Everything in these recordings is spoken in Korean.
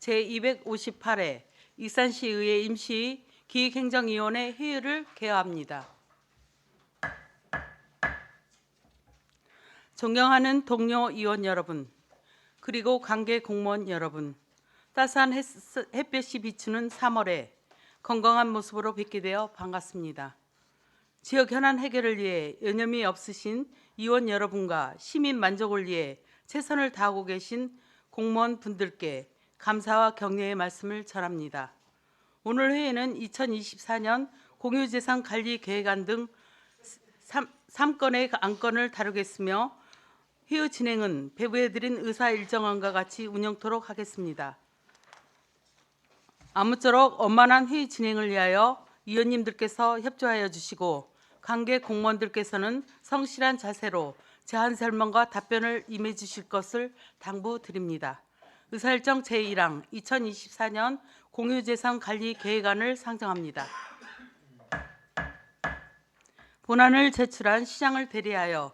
제258회 익산시의회 임시 기획행정위원회 회의를 개화합니다. 존경하는 동료 의원 여러분, 그리고 관계 공무원 여러분, 따스한 햇볕이 비추는 3월에 건강한 모습으로 뵙게 되어 반갑습니다. 지역 현안 해결을 위해 여념이 없으신 의원 여러분과 시민 만족을 위해 최선을 다하고 계신 공무원 분들께 감사와 격려의 말씀을 전합니다. 오늘 회의는 2024년 공유재산 관리 계획안 등 3건의 안건을 다루겠으며 회의 진행은 배부해드린 의사 일정안과 같이 운영토록 하겠습니다. 아무쪼록 원만한 회의 진행을 위하여 위원님들께서 협조하여 주시고 관계 공무원들께서는 성실한 자세로 제안 설명과 답변을 임해 주실 것을 당부드립니다. 의사일정 제1항 2024년 공유재산 관리 계획안을 상정합니다. 본안을 제출한 시장을 대리하여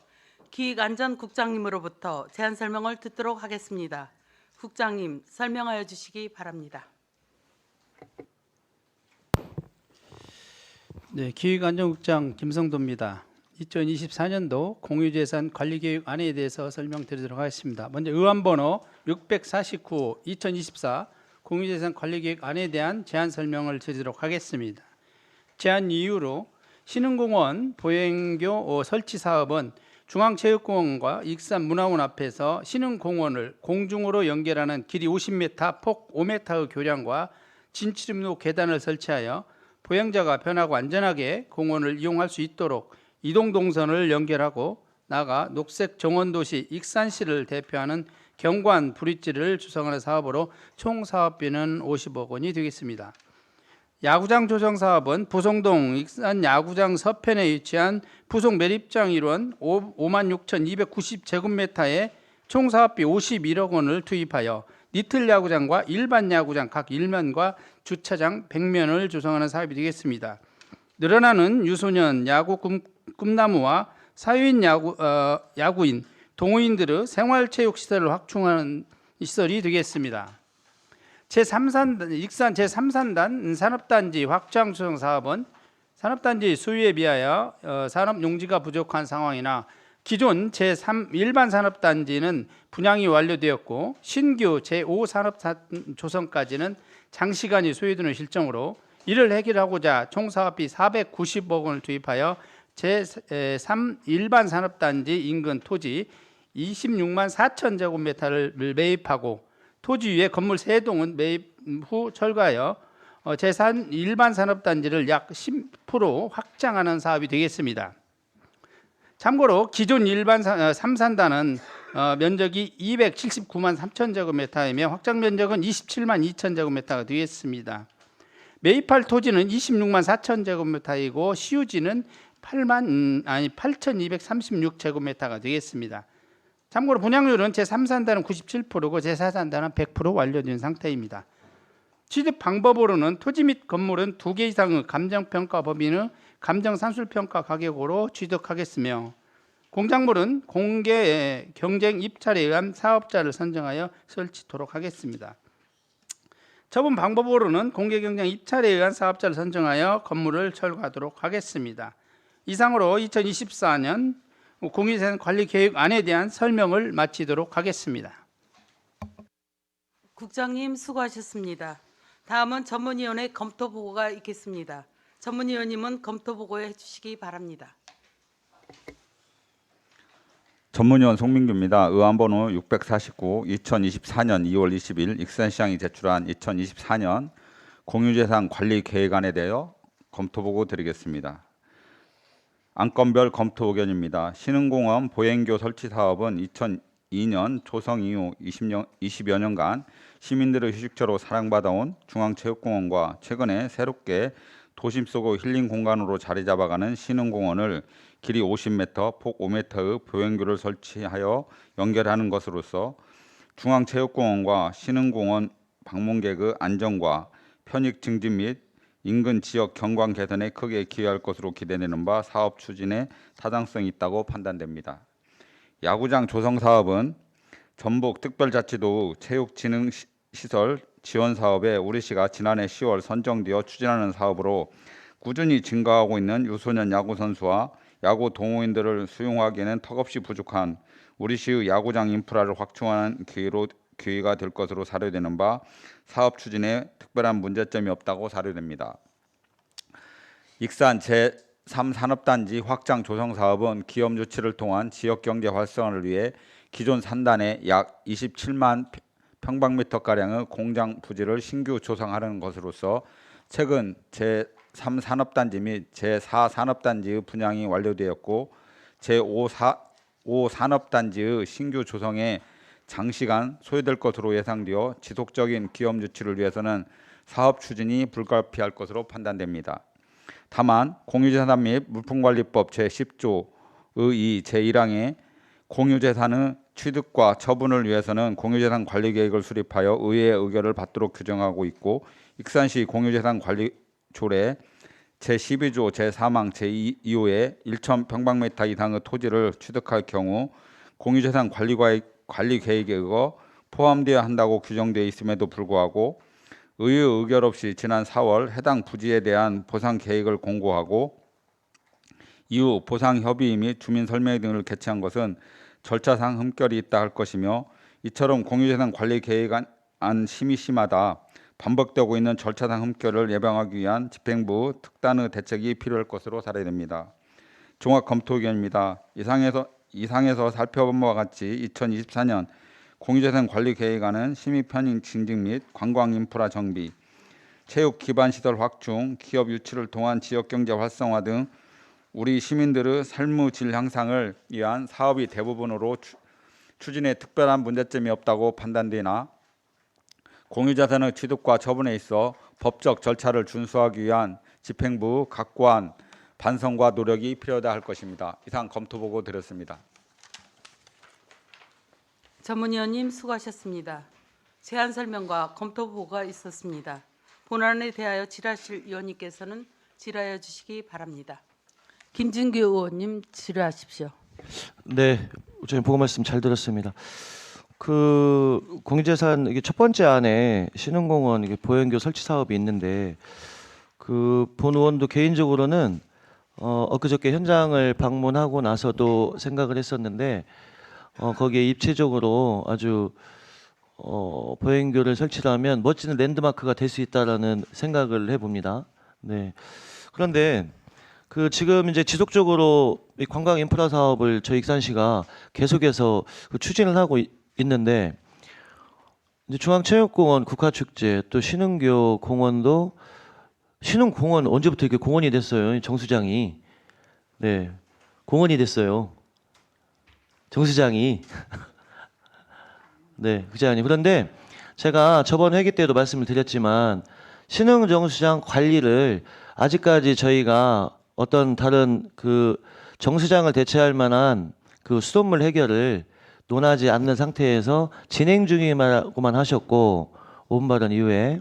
기획안전국장님으로부터 제안 설명을 듣도록 하겠습니다. 국장님, 설명하여 주시기 바랍니다. 네, 기획안전국장 김성도입니다. 2024년도 공유재산 관리계획안에 대해서 설명드리도록 하겠습니다. 먼저 의안번호 649 2024 공유재산 관리계획안에 대한 제안 설명을 드리도록 하겠습니다. 제안 이유로 신흥공원 보행교 설치 사업은 중앙체육공원과 익산문화원 앞에서 신흥공원을 공중으로 연결하는 길이 50m, 폭 5m의 교량과 진출입로 계단을 설치하여 보행자가 편하고 안전하게 공원을 이용할 수 있도록 이동동선을 연결하고 나아가 녹색 정원도시 익산시를 대표하는 경관 브릿지를 조성하는 사업으로 총 사업비는 50억 원이 되겠습니다. 야구장 조성 사업은 부송동 익산 야구장 서편에 위치한 부송 매립장 일원 56,290제곱미터에 총 사업비 51억 원을 투입하여 리틀 야구장과 일반 야구장 각 1면과 주차장 100면을 조성하는 사업이 되겠습니다. 늘어나는 유소년 야구 꿈나무와 사유인 야구인, 동호인들의 생활체육시설을 확충하는 시설이 되겠습니다. 익산 제3산단 산업단지 확장 조성 사업은 산업단지 수요에 비하여 산업용지가 부족한 상황이나 기존 제3 일반 산업단지는 분양이 완료되었고 신규 제5산업 조성까지는 장시간이 소요되는 실정으로 이를 해결하고자 총 사업비 490억 원을 투입하여 제3 일반 산업단지 인근 토지 26만 4천 제곱미터를 매입하고 토지 위에 건물 3동은 매입 후 철거하여 제3 일반 산업단지를 약 10% 확장하는 사업이 되겠습니다. 참고로 기존 일반 3산단은 면적이 279만 3천 제곱미터이며 확장 면적은 27만 2천 제곱미터가 되겠습니다. 매입할 토지는 26만 4천 제곱미터이고 시유지는 8,236제곱미터가 되겠습니다. 참고로 분양률은 제3산단은 97%고 제4산단은 100% 완료된 상태입니다. 취득 방법으로는 토지 및 건물은 2개 이상의 감정평가 범위의 감정산술평가 가격으로 취득하겠으며 공작물은 공개 경쟁 입찰에 의한 사업자를 선정하여 설치토록 하겠습니다. 처분 방법으로는 공개 경쟁 입찰에 의한 사업자를 선정하여 건물을 철거하도록 하겠습니다. 이상으로 2024년 공유재산 관리 계획안에 대한 설명을 마치도록 하겠습니다. 국장님 수고하셨습니다. 다음은 전문위원회 검토 보고가 있겠습니다. 전문위원님은 검토 보고해 주시기 바랍니다. 전문위원 송민규입니다. 의안번호 649 2024년 2월 20일 익산시장이 제출한 2024년 공유재산 관리 계획안에 대하여 검토 보고 드리겠습니다. 안건별 검토 의견입니다. 신흥공원 보행교 설치 사업은 2002년 조성 이후 20여 년간 시민들의 휴식처로 사랑받아온 중앙체육공원과 최근에 새롭게 도심 속의 힐링 공간으로 자리 잡아가는 신흥공원을 길이 50m, 폭 5m의 보행교를 설치하여 연결하는 것으로서 중앙체육공원과 신흥공원 방문객의 안전과 편익 증진 및 인근 지역 경관 개선에 크게 기여할 것으로 기대되는 바 사업 추진에 타당성이 있다고 판단됩니다. 야구장 조성 사업은 전북특별자치도 체육진흥시설 지원 사업에 우리시가 지난해 10월 선정되어 추진하는 사업으로 꾸준히 증가하고 있는 유소년 야구 선수와 야구 동호인들을 수용하기에는 턱없이 부족한 우리시의 야구장 인프라를 확충하는 기회가 될 것으로 사료되는 바 사업 추진에 특별한 문제점이 없다고 사료됩니다. 익산 제3산업단지 확장 조성 사업은 기업 유치를 통한 지역 경제 활성화를 위해 기존 산단에 약 27만 평방미터가량의 공장 부지를 신규 조성하는 것으로서 최근 제3산업단지 및 제4산업단지의 분양이 완료되었고 제5산업단지의 신규 조성에 장시간 소요될 것으로 예상되어 지속적인 기업 유치를 위해서는 사업 추진이 불가피할 것으로 판단됩니다. 다만 공유재산 및 물품관리법 제10조의 2 제1항에 공유재산의 취득과 처분을 위해서는 공유재산 관리계획을 수립하여 의회의 의결을 받도록 규정하고 있고 익산시 공유재산관리조례 제12조 제3항 제2호에 1,000평방미터 이상의 토지를 취득할 경우 공유재산 관리계획에 포함되어야 한다고 규정되어 있음에도 불구하고 의회 의결 없이 지난 4월 해당 부지에 대한 보상 계획을 공고하고 이후 보상 협의 및 주민 설명 등을 개최한 것은 절차상 흠결이 있다 할 것이며 이처럼 공유재산 관리 계획안 심의 시마다 반복되고 있는 절차상 흠결을 예방하기 위한 집행부 특단의 대책이 필요할 것으로 사례됩니다. 종합 검토 의견입니다. 이상에서 살펴본 바와 같이 2024년 공유재산 관리 계획안은 시민 편의 증진 및 관광 인프라 정비, 체육 기반 시설 확충, 기업 유치를 통한 지역 경제 활성화 등 우리 시민들의 삶의 질 향상을 위한 사업이 대부분으로 추진에 특별한 문제점이 없다고 판단되나 공유자산의 취득과 처분에 있어 법적 절차를 준수하기 위한 집행부 각고한 반성과 노력이 필요하다 할 것입니다. 이상 검토보고 드렸습니다. 전문위원님 수고하셨습니다. 제안 설명과 검토 보고가 있었습니다. 본안에 대하여 질의하실 위원님께서는 질의하여 주시기 바랍니다. 김진규 의원님 질의하십시오. 네, 저희 보고 말씀 잘 들었습니다. 그 공유재산 이게 첫 번째 안에 신흥공원 이게 보행교 설치 사업이 있는데 그 본 의원도 개인적으로는 엊그저께 현장을 방문하고 나서도 생각을 했었는데 거기에 입체적으로 아주 보행교를 설치하면 멋진 랜드마크가 될 수 있다라는 생각을 해봅니다. 네. 그런데 그 지금 이제 지속적으로 이 관광 인프라 사업을 저희 익산시가 계속해서 그 추진을 하고 있는데 이제 중앙체육공원 국화축제 또 신흥교 공원도 신흥공원 언제부터 이렇게 공원이 됐어요? 정수장이 네 공원이 됐어요. 정수장이 네 부장님 그런데 제가 저번 회기 때도 말씀을 드렸지만 신흥정수장 관리를 아직까지 저희가 어떤 다른 그 정수장을 대체할 만한 그 수돗물 해결을 논하지 않는 상태에서 진행 중이라고만 하셨고 5분 발언 이후에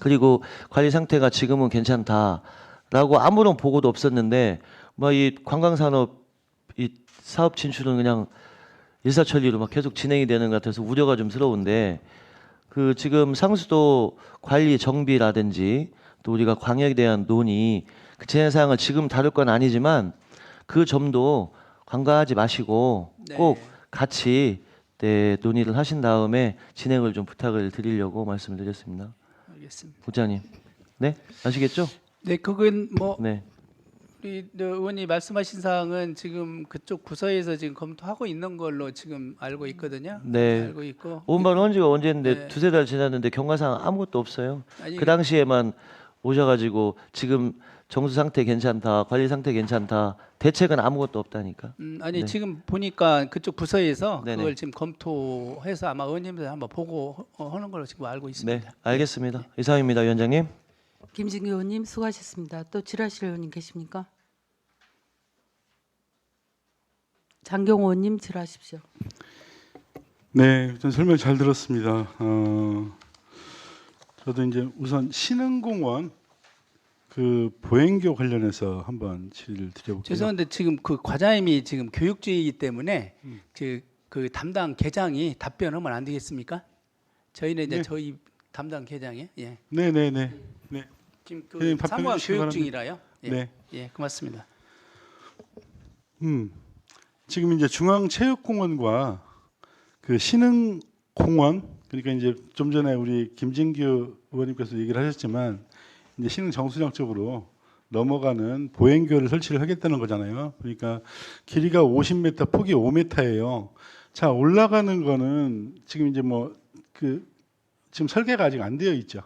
그리고 관리 상태가 지금은 괜찮다라고 아무런 보고도 없었는데 뭐 이 관광산업 이 사업 진출은 그냥 일사천리로 막 계속 진행이 되는 것 같아서 우려가 좀 스러운데 그 지금 상수도 관리 정비라든지 또 우리가 광역에 대한 논의 그 제한사항을 지금 다룰 건 아니지만 그 점도 간과하지 마시고 네. 꼭 같이 네, 논의를 하신 다음에 진행을 좀 부탁을 드리려고 말씀을 드렸습니다. 알겠습니다. 부장님, 네 아시겠죠? 네, 그건 뭐 네, 우리 의원님 말씀하신 사항은 지금 그쪽 부서에서 지금 검토하고 있는 걸로 지금 알고 있거든요. 네. 알고 있고. 오은반 헌지가 언제인데 네. 두세 달 지났는데 경과사항 아무것도 없어요. 아니, 그 당시에만 오셔가지고 지금 정수 상태 괜찮다, 관리 상태 괜찮다, 대책은 아무것도 없다니까. 아니 네. 지금 보니까 그쪽 부서에서 네네. 그걸 지금 검토해서 아마 의원님들 한번 보고 하는 걸로 지금 알고 있습니다. 네, 알겠습니다. 이상입니다, 위원장님. 김진규 의원님 수고하셨습니다. 또 질의하실 의원님 계십니까? 장경호 의원님 질의하십시오. 네, 전 설명 잘 들었습니다. 저도 이제 우선 신흥공원 그 보행교 관련해서 한번 질의를 드려볼게요. 죄송한데 지금 그 과장님이 지금 교육주의이기 때문에 그 담당 계장이 답변하면 안 되겠습니까? 저희는 이제 네. 저희 담당 계장에 예. 네네네. 네. 지금 그 회장님 답변해 사무관 주시기 교육 바랍니다. 중이라요. 예. 네. 예, 고맙습니다. 지금 이제 중앙체육공원과 그 신흥공원, 그러니까 이제 좀 전에 우리 김진규 의원님께서 얘기를 하셨지만 이제 신흥 정수장 쪽으로 넘어가는 보행교를 설치를 하겠다는 거잖아요. 그러니까 길이가 50m, 폭이 5m예요. 자, 올라가는 거는 지금 이제 뭐 그 지금 설계가 아직 안 되어 있죠.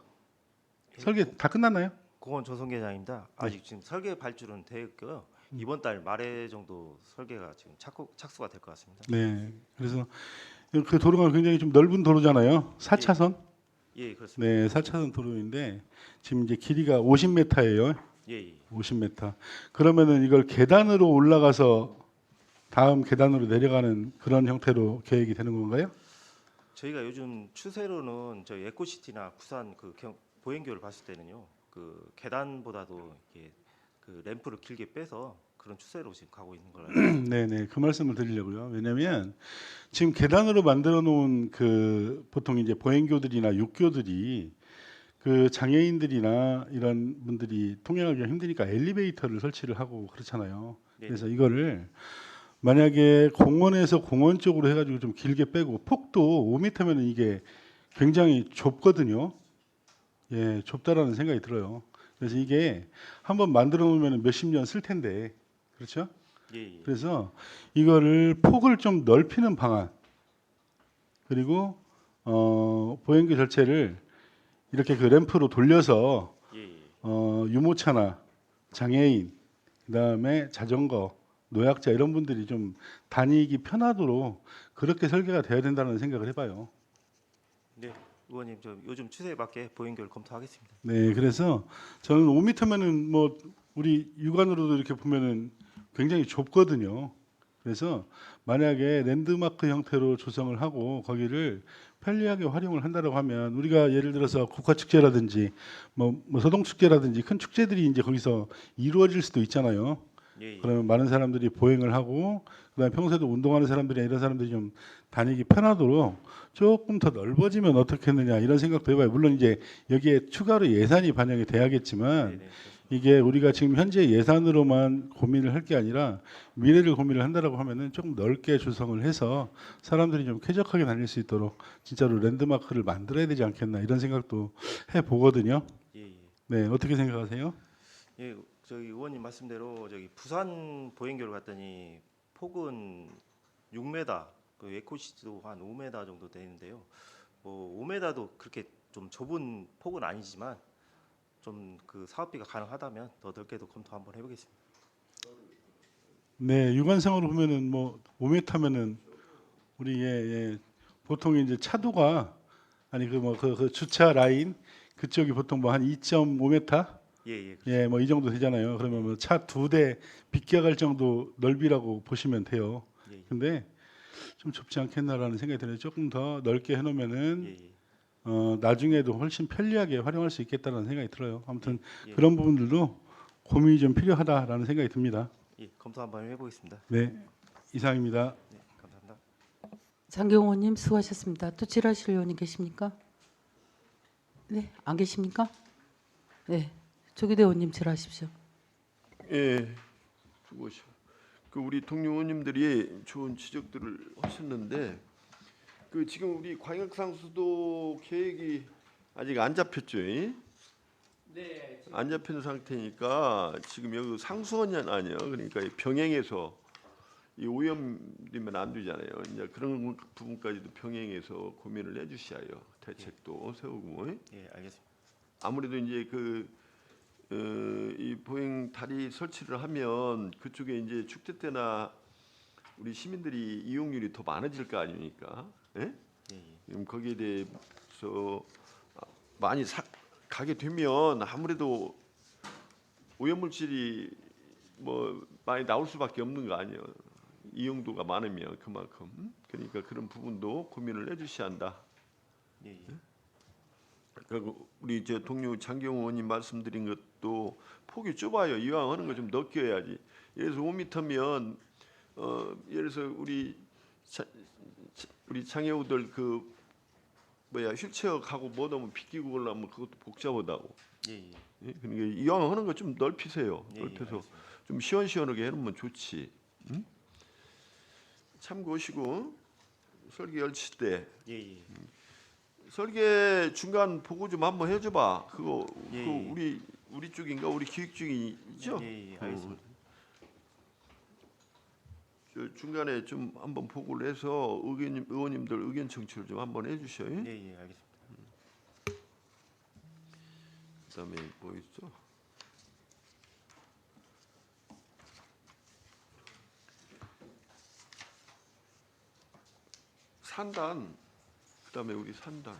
설계 다 끝났나요? 공원 조성계장입니다. 아직 지금 설계 발주는 되어 있고요. 이번 달 말에 정도 설계가 지금 착수가 될 것 같습니다. 네. 그래서 그 도로가 굉장히 좀 넓은 도로잖아요. 4차선. 예, 그렇습니다. 네, 4차선 도로인데 지금 이제 길이가 50m예요. 예, 예. 50m. 그러면은 이걸 계단으로 올라가서 다음 계단으로 내려가는 그런 형태로 계획이 되는 건가요? 저희가 요즘 추세로는 저희 에코시티나 부산 보행교를 봤을 때는요. 그 계단보다도 이게 그 램프를 길게 빼서 그런 추세로 지금 가고 있는 거라요. 네네, 그 말씀을 드리려고요. 왜냐하면 지금 계단으로 만들어 놓은 그 보통 이제 보행교들이나 육교들이 그 장애인들이나 이런 분들이 통행하기 힘드니까 엘리베이터를 설치를 하고 그렇잖아요. 네. 그래서 이거를 만약에 공원에서 공원 쪽으로 해가지고 좀 길게 빼고 폭도 5m면은 이게 굉장히 좁거든요. 예, 좁다라는 생각이 들어요. 그래서 이게 한번 만들어 놓으면 몇십 년 쓸 텐데, 그렇죠? 예, 예. 그래서 이거를 폭을 좀 넓히는 방안, 그리고 보행교 자체를 이렇게 그 램프로 돌려서 예, 예. 유모차나 장애인, 그다음에 자전거, 노약자 이런 분들이 좀 다니기 편하도록 그렇게 설계가 돼야 된다는 생각을 해봐요. 네, 의원님 저 요즘 추세에 맞게 보행교를 검토하겠습니다. 네, 그래서 저는 5m면은 뭐 우리 육안으로도 이렇게 보면은 굉장히 좁거든요. 그래서 만약에 랜드마크 형태로 조성을 하고 거기를 편리하게 활용을 한다고 하면 우리가 예를 들어서 국화축제라든지 뭐 서동축제라든지 큰 축제들이 이제 거기서 이루어질 수도 있잖아요. 예, 예. 그러면 많은 사람들이 보행을 하고 그다음에 평소에도 운동하는 사람들이나 이런 사람들이 좀 다니기 편하도록 조금 더 넓어지면 어떻겠느냐 이런 생각도 해봐요. 물론 이제 여기에 추가로 예산이 반영이 돼야겠지만 네, 네, 이게 우리가 지금 현재 예산으로만 고민을 할 게 아니라 미래를 고민을 한다라고 하면은 조금 넓게 조성을 해서 사람들이 좀 쾌적하게 다닐 수 있도록 진짜로 랜드마크를 만들어야 되지 않겠나 이런 생각도 해 보거든요. 예, 예. 네, 어떻게 생각하세요? 예, 저기 의원님 말씀대로 저기 부산 보행교를 갔더니 폭은 6m, 그 에코시티도 한 5m 정도 되는데요. 뭐 5m도 그렇게 좀 좁은 폭은 아니지만 좀 그 사업비가 가능하다면 더 넓게도 검토 한번 해보겠습니다. 네, 육안상으로 보면은 뭐 5m면은 우리 보통 이제 차도가 아니 그 주차 라인 그쪽이 보통 뭐 한 2.5m 예, 예. 예, 뭐 이 정도 되잖아요. 그러면 뭐 차 2대 비껴갈 정도 넓이라고 보시면 돼요. 예, 예. 근데 좀 좁지 않겠나라는 생각이 들어요. 조금 더 넓게 해놓으면은 예, 예. 나중에도 훨씬 편리하게 활용할 수 있겠다는 생각이 들어요. 아무튼 예. 그런 부분들도 고민이 좀 필요하다라는 생각이 듭니다. 예, 검토 한번 해보겠습니다. 네, 이상입니다. 네, 감사합니다. 장경호님 수고하셨습니다. 또 질하실 의원이 계십니까? 네, 안 계십니까? 네, 조기대 의원님 질하십시오. 예, 수고하셔. 그 우리 동료 의원님들이 좋은 지적들을 하셨는데 그 지금 우리 광역상수도 계획이 아직 안 잡혔죠? 네. 안 잡힌 상태니까 지금 여기 상수원이 아니에요. 그러니까 이 병행해서 이 오염되면 안 되잖아요. 이제 그런 부분까지도 병행해서 고민을 해주셔야 해요. 대책도 세우고. 예, 알겠습니다. 아무래도 이제 이 보행 다리 설치를 하면 그쪽에 이제 축제 때나 우리 시민들이 이용률이 더 많아질 거 아닙니까? 예? 예, 예. 그럼 거기에 대해서 많이 가게 되면 아무래도 오염물질이 뭐 많이 나올 수밖에 없는 거 아니에요. 이용도가 많으면 그만큼. 그러니까 그런 부분도 고민을 해주셔야 한다. 예, 예. 그리고 우리 제 동료 장경호 의원님 말씀드린 것도 폭이 좁아요. 이왕 하는 거 좀 넓게 해야지. 예를 들어서 5m면 예를 들어서 우리 장애우들 뭐야 휠체어 가고 뭐 너무 비키고 그러려면 그것도 복잡하다고. 예, 예. 예? 그러니까 이왕 하는 거 좀 넓히세요. 예, 예, 넓혀서 알겠습니다. 좀 시원시원하게 해놓으면 좋지. 응? 참고하시고 설계 열칠 때 예, 예. 설계 중간 보고 좀 한번 해줘봐. 그거 예, 그 예. 우리 쪽인가 우리 기획 중이 있죠? 예, 예, 알겠습니다. 저 중간에 좀 한번 보고를 해서 의원님들 의견 청취를 좀 한번 해주셔요. 예, 예, 알겠습니다. 그다음에 뭐 있어? 산단. 그다음에 우리 산단.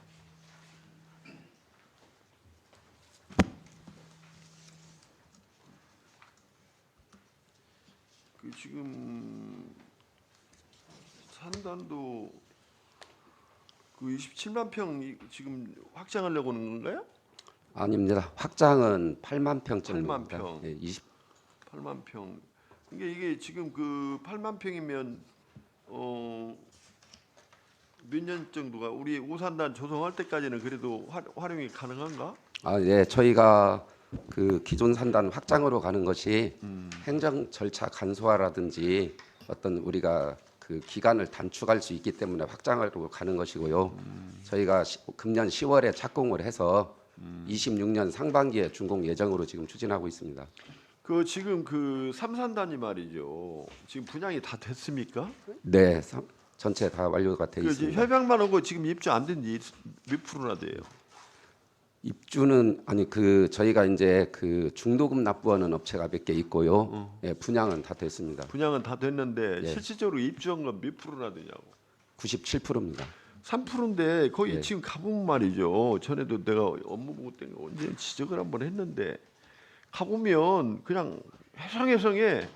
그 지금 산단도 그 27만 평 지금 확장하려고 하는 건가요? 아닙니다. 확장은 8만 평 8만 정도입니다. 평. 예, 8만 평. 이게 지금 그 8만 평이면 몇 년 정도가 우리 오산단 조성할 때까지는 그래도 활용이 가능한가? 예, 저희가 그 기존 산단 확장으로 가는 것이 행정 절차 간소화라든지 어떤 우리가 그 기간을 단축할 수 있기 때문에 확장으로 가는 것이고요. 저희가 금년 10월에 착공을 해서 26년 상반기에 준공 예정으로 지금 추진하고 있습니다. 그 지금 그 삼산단이 말이죠. 지금 분양이 다 됐습니까? 네, 전체 다 완료가 돼 그 있습니다. 협약만 하고 지금 입주 안 된 지 몇 프로나 돼요? 입주는 아니 그 저희가 이제 그 중도금 납부하는 업체가 몇 개 있고요. 예, 분양은 다 됐습니다. 분양은 다 됐는데 예. 실질적으로 입주한 건 몇 프로나 되냐고. 97%입니다. 3%인데 거기 예. 지금 가보면 말이죠. 전에도 내가 업무 보고 때문에 언제 지적을 한번 했는데 가보면 그냥 해성해성에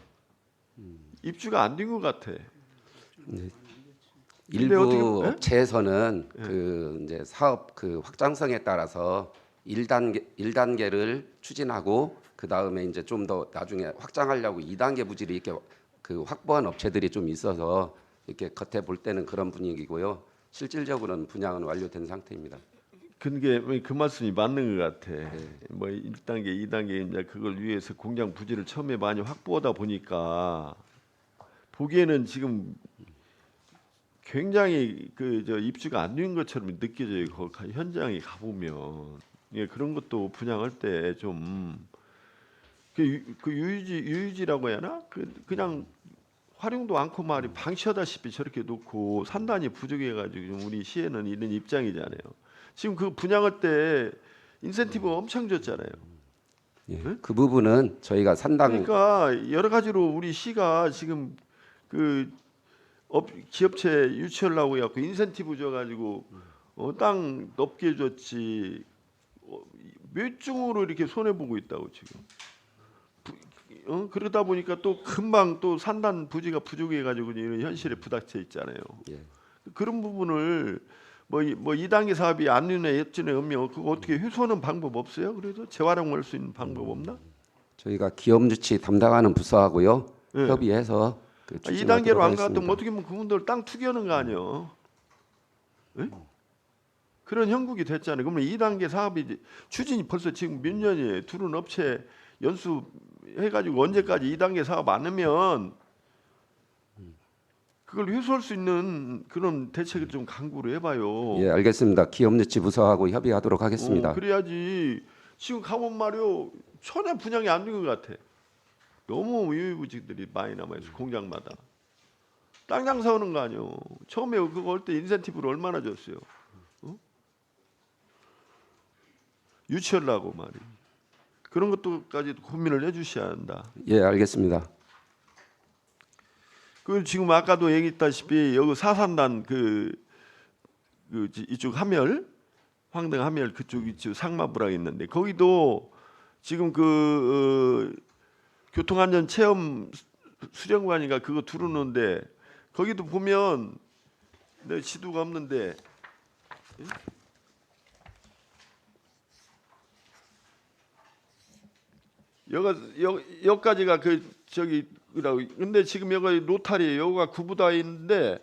입주가 안 된 것 같아. 근데 일부 어떻게- 예? 업체에서는 그 이제 사업 그 확장성에 따라서 1단계를 추진하고 그 다음에 이제 좀 더 나중에 확장하려고 2단계 부지를 이렇게 그 확보한 업체들이 좀 있어서 이렇게 겉에 볼 때는 그런 분위기고요. 실질적으로는 분양은 완료된 상태입니다. 그게 그 말씀이 맞는 것 같아. 뭐 1단계, 2단계 이제 그걸 위해서 공장 부지를 처음에 많이 확보하다 보니까 보기에는 지금 굉장히 그 저 입주가 안 된 것처럼 느껴져요. 거기 현장에 가보면 예, 그런 것도 분양할 때 좀 그 유유지라고 해야 하나? 그냥 활용도 않고 말이 방치하다시피 저렇게 놓고 산단이 부족해가지고 지금 우리 시에는 이런 입장이잖아요. 지금 그 분양할 때 인센티브 엄청 줬잖아요. 예, 그 부분은 저희가 산당 그러니까 여러 가지로 우리 시가 지금 그 기업체 유치하려고 해갖고 인센티브 줘가지고 땅 넓게 줬지 몇 중으로 이렇게 손해 보고 있다고 지금. 그러다 보니까 또 금방 또 산단 부지가 부족해가지고 이런 현실에 부닥쳐 있잖아요. 예. 그런 부분을 뭐 2단계 사업이 안 눈에 예전에 없면 그거 어떻게 회수하는 방법 없어요? 그래도 재활용할 수 있는 방법 없나? 저희가 기업 유치 담당하는 부서하고요 예. 협의해서 그 2단계로 안 하겠습니다. 갔으면 어떻게 보면 그분들 땅 투기하는 거 아니에요? 예? 그런 형국이 됐잖아요. 그러면 2단계 사업이 추진이 벌써 지금 몇 년이에요? 두른 업체 연수 해가지고 언제까지 2단계 사업 안 하면 그걸 회수할 수 있는 그런 대책을 좀 강구를 해봐요. 예, 알겠습니다. 기업 유치 부서하고 협의하도록 하겠습니다. 그래야지 지금 가본 말이요 전혀 분양이 안 된 것 같아. 너무 유유부직들이 많이 남아있어 공장마다. 땅 장사하는 거 아니요. 처음에 그거 할 때 인센티브를 얼마나 줬어요? 유치하려고 말이. 그런 것도까지 고민을 해주셔야 한다. 예, 알겠습니다. 그 지금 아까도 얘기했다시피 여기 사산단 그 이쪽 함열 황등 함열 그쪽 이쪽 상마부랑 있는데 거기도 지금 그 교통안전 체험 수련관인가 그거 두르는데 거기도 보면 내 지도가 없는데 여기까지가 그 저기라고 근데 지금 여기 로타리 여기가 구부다 있는데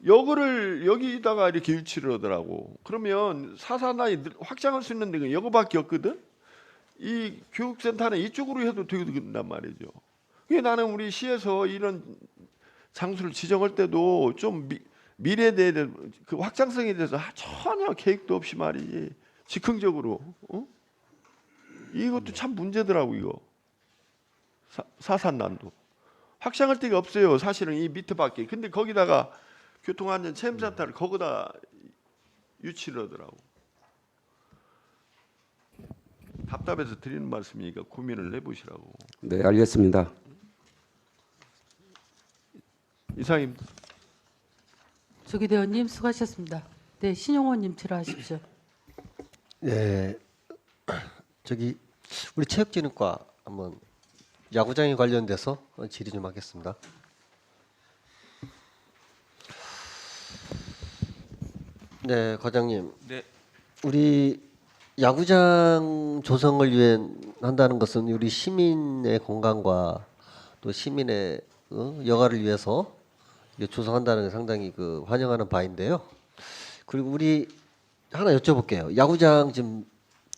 여기다가 이렇게 유치를 하더라고. 그러면 사산단이 확장할 수 있는 데가 여기밖에 없거든. 이 교육센터는 이쪽으로 해도 되겠단 말이죠. 그게 나는 우리 시에서 이런 장소를 지정할 때도 좀 미래에 대해 그 확장성에 대해서 전혀 계획도 없이 말이지 즉흥적으로 이것도 참 문제더라고. 이거 사산단도 확장할 데가 없어요. 사실은 이 밑에밖에. 근데 거기다가 교통안전 체험센터를 거기다 유치를 하더라고. 답답해서 드리는 말씀이니까 고민을 해보시라고. 네, 알겠습니다. 이상입니다. 조기대원님 수고하셨습니다. 네, 신용호님 질의하십시오. 네, 저기 우리 체육진흥과 한번 야구장에 관련돼서 질의 좀 하겠습니다. 네, 과장님. 네. 우리 야구장 조성을 위해 한다는 것은 우리 시민의 건강과 또 시민의 여가를 위해서 이게 조성한다는 게 상당히 그 환영하는 바인데요. 그리고 우리 하나 여쭤볼게요. 야구장 지금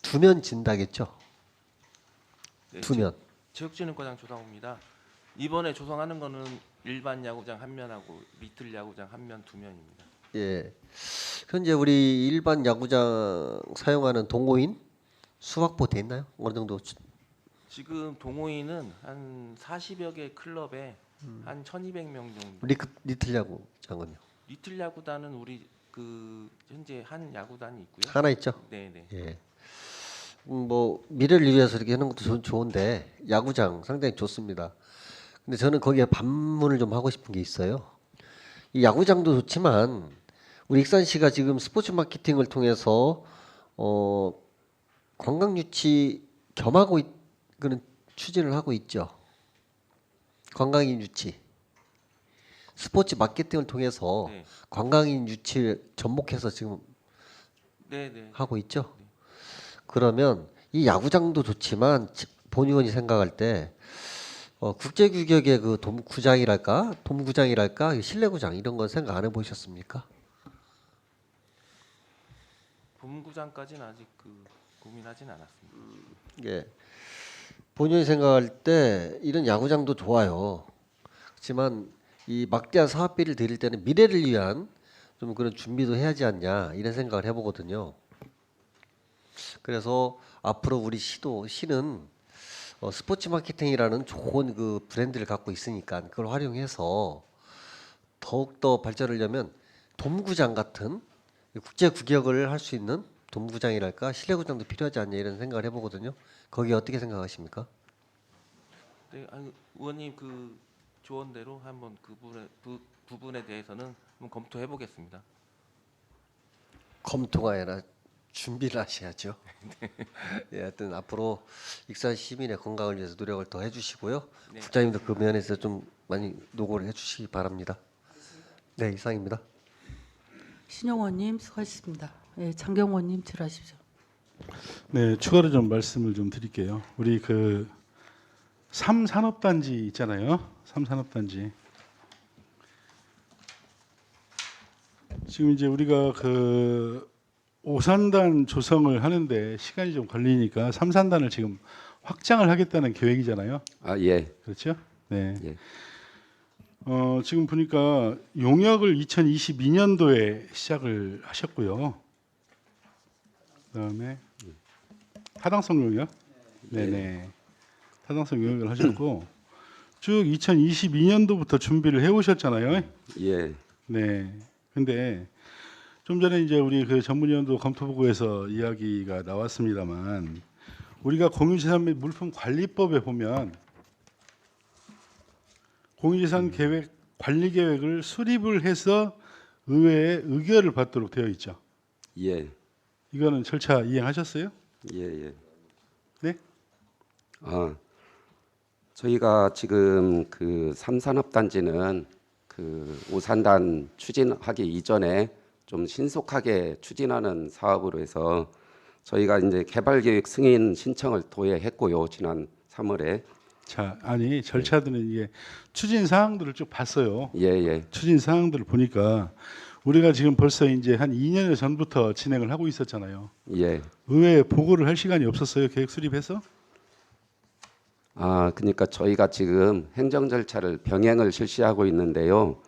2면 진다겠죠? 네, 2면. 체육진흥과장 조상호입니다. 이번에 조성하는 거는 일반 야구장 1면하고 리틀 야구장 1면, 2면입니다. 예. 현재 우리 일반 야구장 사용하는 동호인 수 확보돼 있나요? 어느 정도? 지금 동호인은 한 40여 개 클럽에 한 1,200명 정도. 리틀 야구장은요? 리틀 야구단은 우리 그 현재 한 야구단이 있고요. 하나 있죠? 네, 네. 예. 뭐 미래를 위해서 이렇게 하는 것도 좋은데 야구장 상당히 좋습니다. 근데 저는 거기에 반문을 좀 하고 싶은 게 있어요. 이 야구장도 좋지만 우리 익산시가 지금 스포츠 마케팅을 통해서 관광 유치 겸하고 그런 추진을 하고 있죠. 관광인 유치, 스포츠 마케팅을 통해서 네. 관광인 유치를 접목해서 지금 네, 네. 하고 있죠. 그러면 이 야구장도 좋지만 본의원이 생각할 때 국제 규격의 그 돔구장이랄까 실내구장 이런 건 생각 안 해보셨습니까? 본구장까지는 아직 고민하진 않았습니다. 예. 본인이 생각할 때 이런 야구장도 좋아요. 그렇지만 이 막대한 사업비를 들일 때는 미래를 위한 좀 그런 준비도 해야지 않냐 이런 생각을 해보거든요. 그래서 앞으로 우리 시는 스포츠 마케팅이라는 좋은 그 브랜드를 갖고 있으니까 그걸 활용해서 더욱더 발전을 하려면 돔구장 같은 국제 규격을 할 수 있는 돔구장이랄까 실내구장도 필요하지 않냐 이런 생각을 해보거든요. 거기 어떻게 생각하십니까? 네, 의원님 그 조언대로 한번 그 부분에 대해서는 한번 검토해 보겠습니다. 검토가 아니라 준비를 하셔야죠. 예, 하여튼 앞으로 익산 시민의 건강을 위해서 노력을 더 해주시고요. 네. 국장님도 그 면에서 좀 많이 노고를 해주시기 바랍니다. 네, 이상입니다. 신용호님 수고하셨습니다. 네, 장경호님 질의하십시오. 네, 추가로 좀 말씀을 좀 드릴게요. 우리 그 3산업단지 있잖아요. 3산업단지. 지금 이제 우리가 그 5산단 조성을 하는데 시간이 좀 걸리니까 3산단을 지금 확장을 하겠다는 계획이잖아요. 아, 예. 그렇죠? 네. 예. 지금 보니까 용역을 2022년도에 시작을 하셨고요. 그다음에 타당성 용역, 네네, 타당성 용역을 하셨고 쭉 2022년도부터 준비를 해오셨잖아요. 예. 네. 근데 좀 전에 이제 우리 그 전문위원도 검토보고에서 이야기가 나왔습니다만 우리가 공유재산 및 물품 관리법에 보면 공유재산 계획 관리 계획을 수립을 해서 의회의 의결을 받도록 되어 있죠. 예. 이거는 절차 이행하셨어요? 예, 예. 네? 저희가 지금 그 3산업단지는 그 5산단 추진하기 이전에 좀 신속하게 추진하는 사업으로 해서 저희가 이제 개발계획 승인 신청을 도해했고요. 지난 3월에. 자, 아니 절차들은 이게 추진 사항들을 쭉 봤어요. 예, 예. 추진 사항들을 보니까 우리가 지금 벌써 이제 한 2년 전부터 진행을 하고 있었잖아요. 예. 의회에 보고를 할 시간이 없었어요. 계획 수립해서? 아, 그러니까 저희가 지금 행정 절차를 병행을 실시하고 있는데요.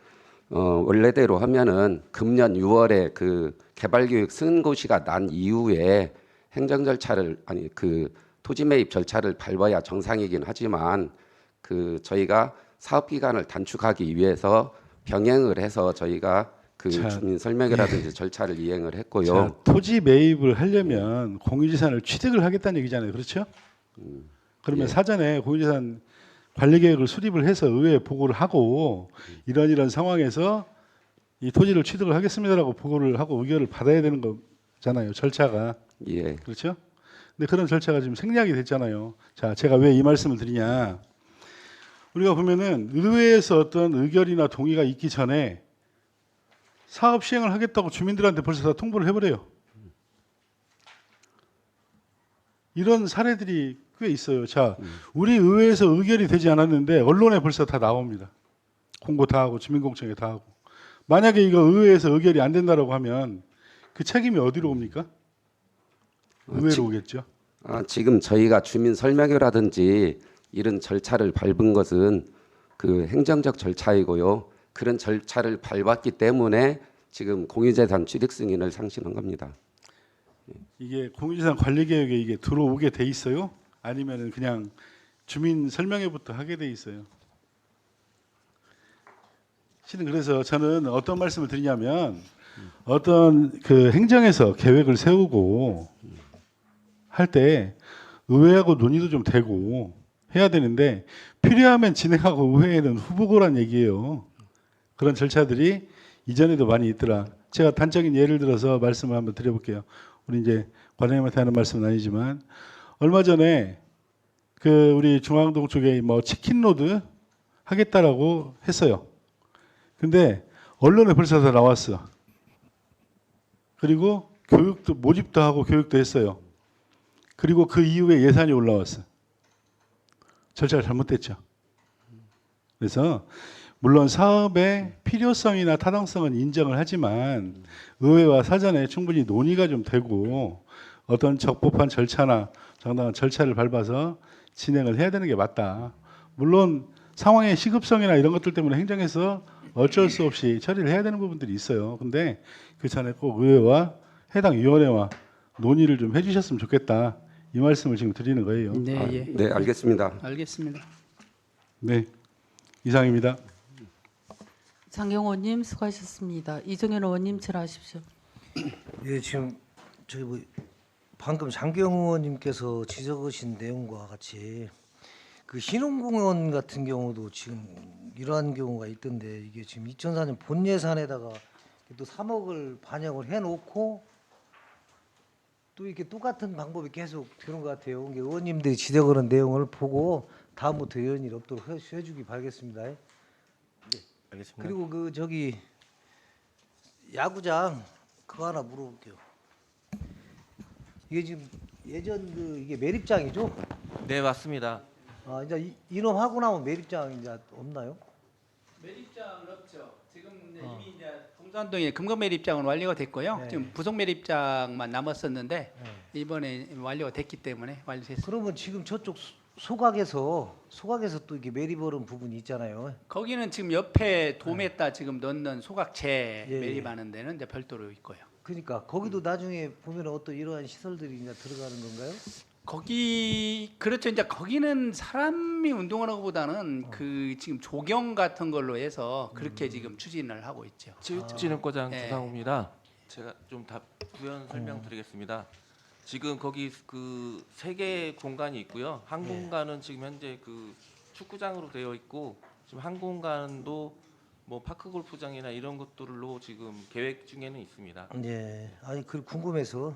원래대로 하면은 금년 6월에 그 개발계획 승인고시가 난 이후에 행정 절차를 아니 그 토지 매입 절차를 밟아야 정상이긴 하지만 그 저희가 사업 기간을 단축하기 위해서 병행을 해서 저희가 그 자, 주민 설명회라든지 절차를 이행을 했고요. 자, 토지 매입을 하려면 공유재산을 취득을 하겠다는 얘기잖아요. 그렇죠? 그러면 예. 사전에 공유재산 관리 계획을 수립을 해서 의회에 보고를 하고 이런 상황에서 이 토지를 취득을 하겠습니다라고 보고를 하고 의결을 받아야 되는 거잖아요. 절차가. 예. 그렇죠? 근데 그런 절차가 지금 생략이 됐잖아요. 자, 제가 왜 이 말씀을 드리냐? 우리가 보면은 의회에서 어떤 의결이나 동의가 있기 전에 사업 시행을 하겠다고 주민들한테 벌써 다 통보를 해버려요. 이런 사례들이 꽤 있어요. 자, 우리 의회에서 의결이 되지 않았는데 언론에 벌써 다 나옵니다. 공고 다 하고 주민공청회 다 하고. 만약에 이거 의회에서 의결이 안 된다라고 하면 그 책임이 어디로 옵니까? 의회로 오겠죠. 지금 저희가 주민 설명회라든지 이런 절차를 밟은 것은 그 행정적 절차이고요. 그런 절차를 밟았기 때문에 지금 공유재산 취득 승인을 상실한 겁니다. 이게 공유재산 관리 계획에 이게 들어오게 돼 있어요? 아니면은 그냥 주민 설명회부터 하게 돼 있어요? 실은 그래서 저는 어떤 말씀을 드리냐면 어떤 그 행정에서 계획을 세우고 할 때 의회하고 논의도 좀 되고 해야 되는데 필요하면 진행하고 의회에는 후보고란 얘기예요. 그런 절차들이 이전에도 많이 있더라. 제가 단적인 예를 들어서 말씀을 한번 드려볼게요. 우리 이제 관장님한테 하는 말씀은 아니지만 얼마 전에 그 우리 중앙동 쪽에 뭐 치킨 로드 하겠다라고 했어요. 근데 언론에 벌써 다 나왔어. 그리고 교육도 모집도 하고 교육도 했어요. 그리고 그 이후에 예산이 올라왔어. 절차가 잘못됐죠. 그래서 물론 사업의 필요성이나 타당성은 인정을 하지만 의회와 사전에 충분히 논의가 좀 되고 어떤 적법한 절차나 정당한 절차를 밟아서 진행을 해야 되는 게 맞다. 물론 상황의 시급성이나 이런 것들 때문에 행정에서 어쩔 수 없이 처리를 해야 되는 부분들이 있어요. 근데 그 전에 꼭 의회와 해당 위원회와 논의를 좀 해주셨으면 좋겠다. 이 말씀을 지금 드리는 거예요. 네, 예. 네, 알겠습니다. 알겠습니다. 네, 이상입니다. 장경호님 수고하셨습니다. 이정현 의원님 질의하십시오. 예, 지금 저기 뭐 방금 장경 의원님께서 지적하신 내용과 같이 그 신흥공원 같은 경우도 지금 이러한 경우가 있던데 이게 지금 2004년 본 예산에다가 또 3억을 반영을 해놓고 또 이렇게 똑같은 방법이 계속 되는 것 같아요. 이게 의원님들이 지적하는 내용을 보고 다음부터 이런 일 없도록 해주기 바라겠습니다. 알겠습니다. 그리고 그 저기 야구장 그거 하나 물어볼게요. 이게 지금 예전 그 이게 매립장이죠? 네, 맞습니다. 아 이제 인허하고 나면 매립장 이제 없나요? 매립장은 없죠. 지금 이미 이제 동산동에 금건 매립장은 완료가 됐고요. 네. 지금 부속 매립장만 남았었는데 이번에 완료가 됐기 때문에 완료됐습니다. 그러면 지금 저쪽 소각에서 또 이게 매립하는 부분이 있잖아요. 거기는 지금 옆에 돔에다 지금 넣는 소각체 예, 예. 매립하는 데는 이제 별도로 있고요. 그러니까 거기도 나중에 보면 어떤 이러한 시설들이 이제 들어가는 건가요? 거기 그렇죠. 이제 거기는 사람이 운동하는 것보다는 그 지금 조경 같은 걸로 해서 그렇게 지금 추진을 하고 있죠. 체육진흥과장 네. 조상우입니다. 제가 좀 부연 설명드리겠습니다. 지금 거기 그 세 개 공간이 있고요. 한 공간은 지금 현재 그 축구장으로 되어 있고 지금 한 공간도 뭐 파크 골프장이나 이런 것들로 지금 계획 중에는 있습니다. 예. 아니 그 궁금해서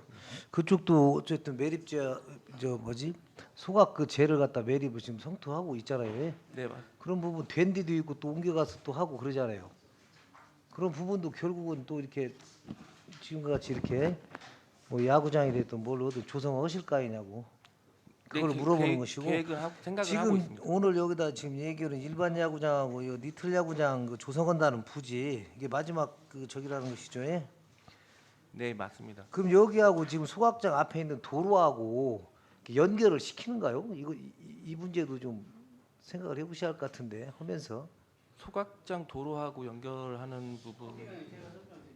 그쪽도 어쨌든 매립자 저 뭐지 소각 그 재를 갖다 매립을 지금 성토하고 있잖아요. 네, 그런 부분 된 데도 있고 또 옮겨가서 또 하고 그러잖아요. 그런 부분도 결국은 또 이렇게 지금과 같이 이렇게 뭐 야구장이 됐든 뭘 어든 조성하실 거 아니냐고 그걸 물어보는 것이고 계획을 하고 생각을 하고 지금 있습니다. 오늘 여기다 지금 얘기는 일반 야구장하고 이 리틀 야구장 그 조성한다는 부지 이게 마지막 그 저기라는 것이죠. 예? 네, 맞습니다. 그럼 여기하고 지금 소각장 앞에 있는 도로하고 이렇게 연결을 시키는가요? 이 문제도 좀 생각을 해보셔야 할 것 같은데 하면서 소각장 도로하고 연결하는 부분.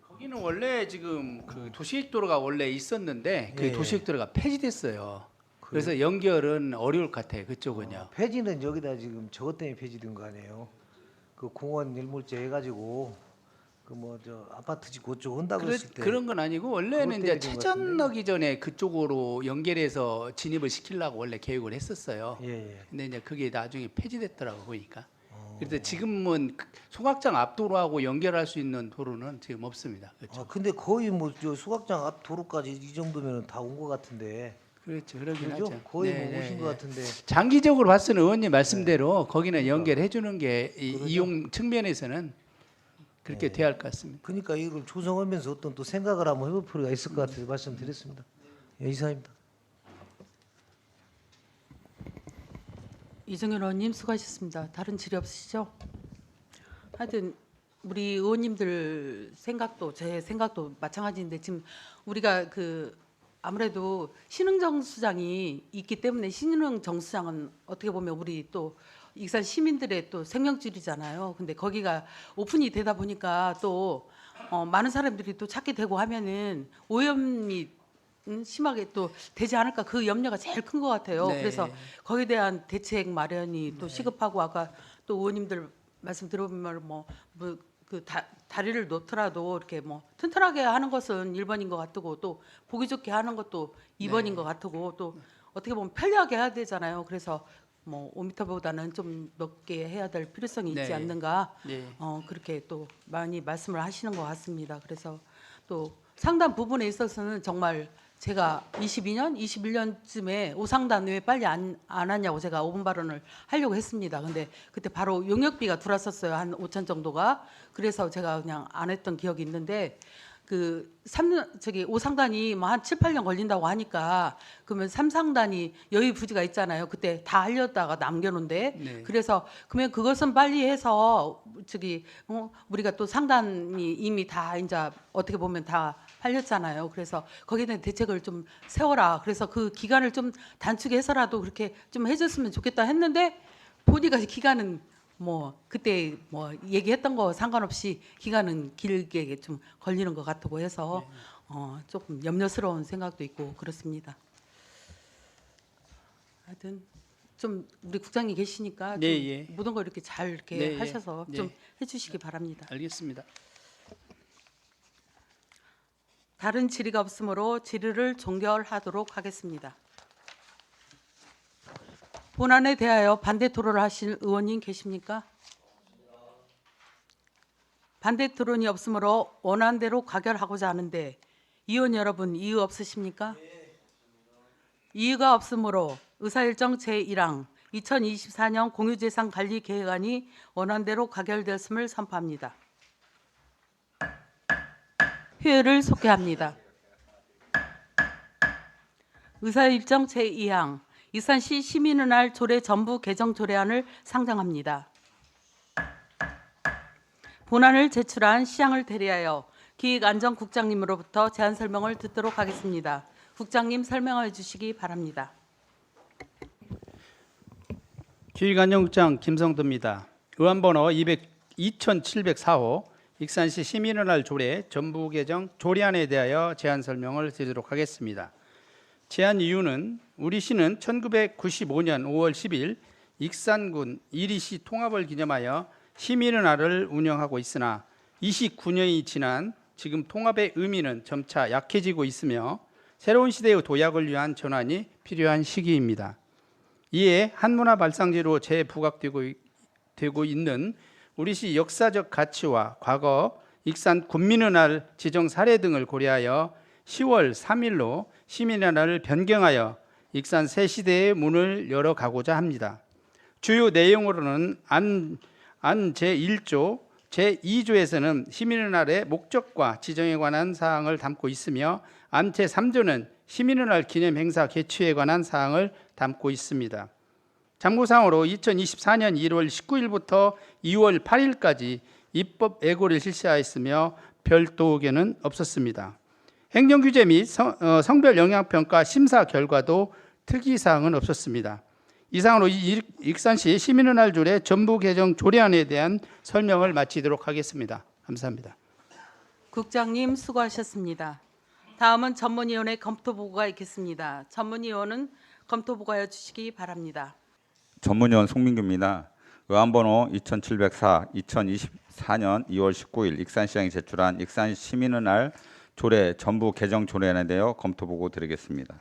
거기는 원래 지금 그 도시계획도로가 원래 있었는데 그 예. 도시계획도로가 폐지됐어요. 그래서 연결은 어려울 것 같아요. 그쪽은요. 폐지는 여기다 지금 저것 때문에 폐지된 거 아니에요? 그 공원 일몰제 해가지고 그 뭐 저 아파트 짓고 그쪽 한다고 했을 때 그런 건 아니고 원래는 그것 이제 때문에 된 것 차전 같은데. 넣기 전에 그쪽으로 연결해서 진입을 시키려고 원래 계획을 했었어요. 예. 근데 이제 그게 나중에 폐지됐더라고 보니까. 그래서 지금은 소각장 앞도로하고 연결할 수 있는 도로는 지금 없습니다. 그렇죠. 아 근데 거의 뭐 저 소각장 앞 도로까지 이 정도면 다 온 것 같은데 그렇죠. 그러긴 그죠? 하죠. 거의 네, 뭐 네, 오신 네. 것 같은데 장기적으로 봤을 때 의원님 말씀대로 거기는 연결해 주는 게 그러죠. 이용 측면에서는 그렇게 돼야 할 것 같습니다. 그러니까 이걸 조성하면서 어떤 또 생각을 한번 해볼 필요가 있을 것 같아서 말씀드렸습니다. 예, 이상입니다. 이정현 의원님 수고하셨습니다. 다른 질의 없으시죠? 하여튼 우리 의원님들 생각도 제 생각도 마찬가지인데 지금 우리가 그 아무래도 신흥정수장이 있기 때문에 신흥정수장은 어떻게 보면 우리 또 익산 시민들의 또 생명줄이잖아요. 근데 거기가 오픈이 되다 보니까 또 많은 사람들이 또 찾게 되고 하면은 오염이 심하게 또 되지 않을까 그 염려가 제일 큰 것 같아요. 네. 그래서 거기에 대한 대책 마련이 또 시급하고 아까 또 의원님들 말씀 들어보면 그 다리를 놓더라도 이렇게 뭐 튼튼하게 하는 것은 1번인 것 같고 또 보기 좋게 하는 것도 2번인 것 같고 또 어떻게 보면 편리하게 해야 되잖아요. 그래서 뭐 5m보다는 좀 넓게 해야 될 필요성이 있지 네. 않는가 네. 그렇게 또 많이 말씀을 하시는 것 같습니다. 그래서 또 상당 부분에 있어서는 정말 제가 22년, 21년쯤에 오상단 왜 빨리 안 하냐고 제가 5분 발언을 하려고 했습니다. 근데 그때 바로 용역비가 들어왔었어요. 한 5천 정도가. 그래서 제가 그냥 안 했던 기억이 있는데 그 오상단이 뭐 한 7, 8년 걸린다고 하니까 그러면 3상단이 여유 부지가 있잖아요. 그때 다 하려다가 남겨놓은데 네. 그래서 그러면 그것은 빨리 해서 우리가 또 상단이 이미 다 이제 어떻게 보면 다 팔렸잖아요. 그래서 거기에 대한 대책을 좀 세워라. 그래서 그 기간을 좀 단축해서라도 그렇게 좀 해줬으면 좋겠다 했는데 보니까 기간은 뭐 그때 뭐 얘기했던 거 상관없이 기간은 길게 좀 걸리는 것 같고 해서 조금 염려스러운 생각도 있고 그렇습니다. 하여튼 좀 우리 국장님 계시니까 좀 네, 예. 모든 걸 이렇게 잘 이렇게 네, 예. 하셔서 네. 좀 해주시기 바랍니다. 알겠습니다. 다른 질의가 없으므로 질의를 종결하도록 하겠습니다. 본안에 대하여 반대 토론을 하실 의원님 계십니까? 반대 토론이 없으므로 원안대로 가결하고자 하는데 의원 여러분 이의 없으십니까? 이의가 없으므로 의사일정 제1항 2024년 공유재산 관리 계획안이 원안대로 가결되었음을 선포합니다. 회의를 속개합니다. 의사일정 제2항 익산시 시민의 날 조례 전부 개정 조례안을 상정합니다. 본안을 제출한 시장을 대리하여 기획안전국장님으로부터 제안 설명을 듣도록 하겠습니다. 국장님 설명해 주시기 바랍니다. 기획안전국장 김성도입니다. 의안번호 2704호 익산시 시민의 날 조례 전부 개정 조례안에 대하여 제안 설명을 드리도록 하겠습니다. 제안 이유는 우리 시는 1995년 5월 10일 익산군 이리시 통합을 기념하여 시민의 날을 운영하고 있으나 29년이 지난 지금 통합의 의미는 점차 약해지고 있으며 새로운 시대의 도약을 위한 전환이 필요한 시기입니다. 이에 한문화 발상지로 재부각되고 있는 우리시 역사적 가치와 과거 익산 군민의 날 지정 사례 등을 고려하여 10월 3일로 시민의 날을 변경하여 익산 새 시대의 문을 열어가고자 합니다. 주요 내용으로는 안 제1조, 제2조에서는 시민의 날의 목적과 지정에 관한 사항을 담고 있으며 안 제3조는 시민의 날 기념 행사 개최에 관한 사항을 담고 있습니다. 참고사항으로 2024년 1월 19일부터 2월 8일까지 입법 예고를 실시하였으며 별도 의견은 없었습니다. 행정규제 및 성별 영향평가 심사 결과도 특이사항은 없었습니다. 이상으로 익산시 시민의 날 조례 전부 개정 조례안에 대한 설명을 마치도록 하겠습니다. 감사합니다. 국장님 수고하셨습니다. 다음은 전문위원회 검토보고가 있겠습니다. 전문위원은 검토보고하여 주시기 바랍니다. 전문위원 송민규입니다. 의안번호 2704 2024년 2월 19일 익산시장이 제출한 익산 시민의 날 조례 전부 개정 조례안에 대하여 검토보고 드리겠습니다.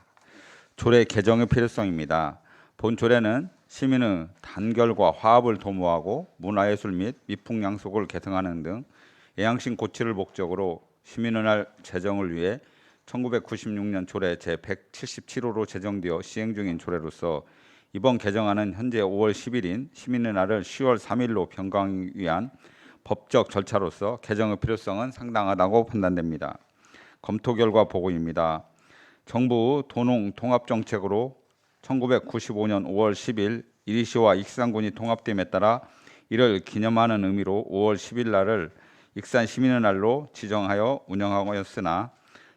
조례 개정의 필요성입니다. 본 조례는 시민의 단결과 화합을 도모하고 문화예술 및 미풍양속을 계승하는 등 애양심 고취를 목적으로 시민의 날 제정을 위해 1996년 조례 제177호로 제정되어 시행 중인 조례로서 이번 개정안은 현재 5월 10일인 시민의 날을 10월 3일로 변경하기 위한 법적 절차로서 개정의 필요성은 상당하다고 판단됩니다. 검토 결과 보고입니다. 정부 도농 통합정책으로 1995년 5월 10일 이리시와 익산군이 통합됨에 따라 이를 기념하는 의미로 5월 10일 날을 익산 시민의 날로 지정하여 운영하였으나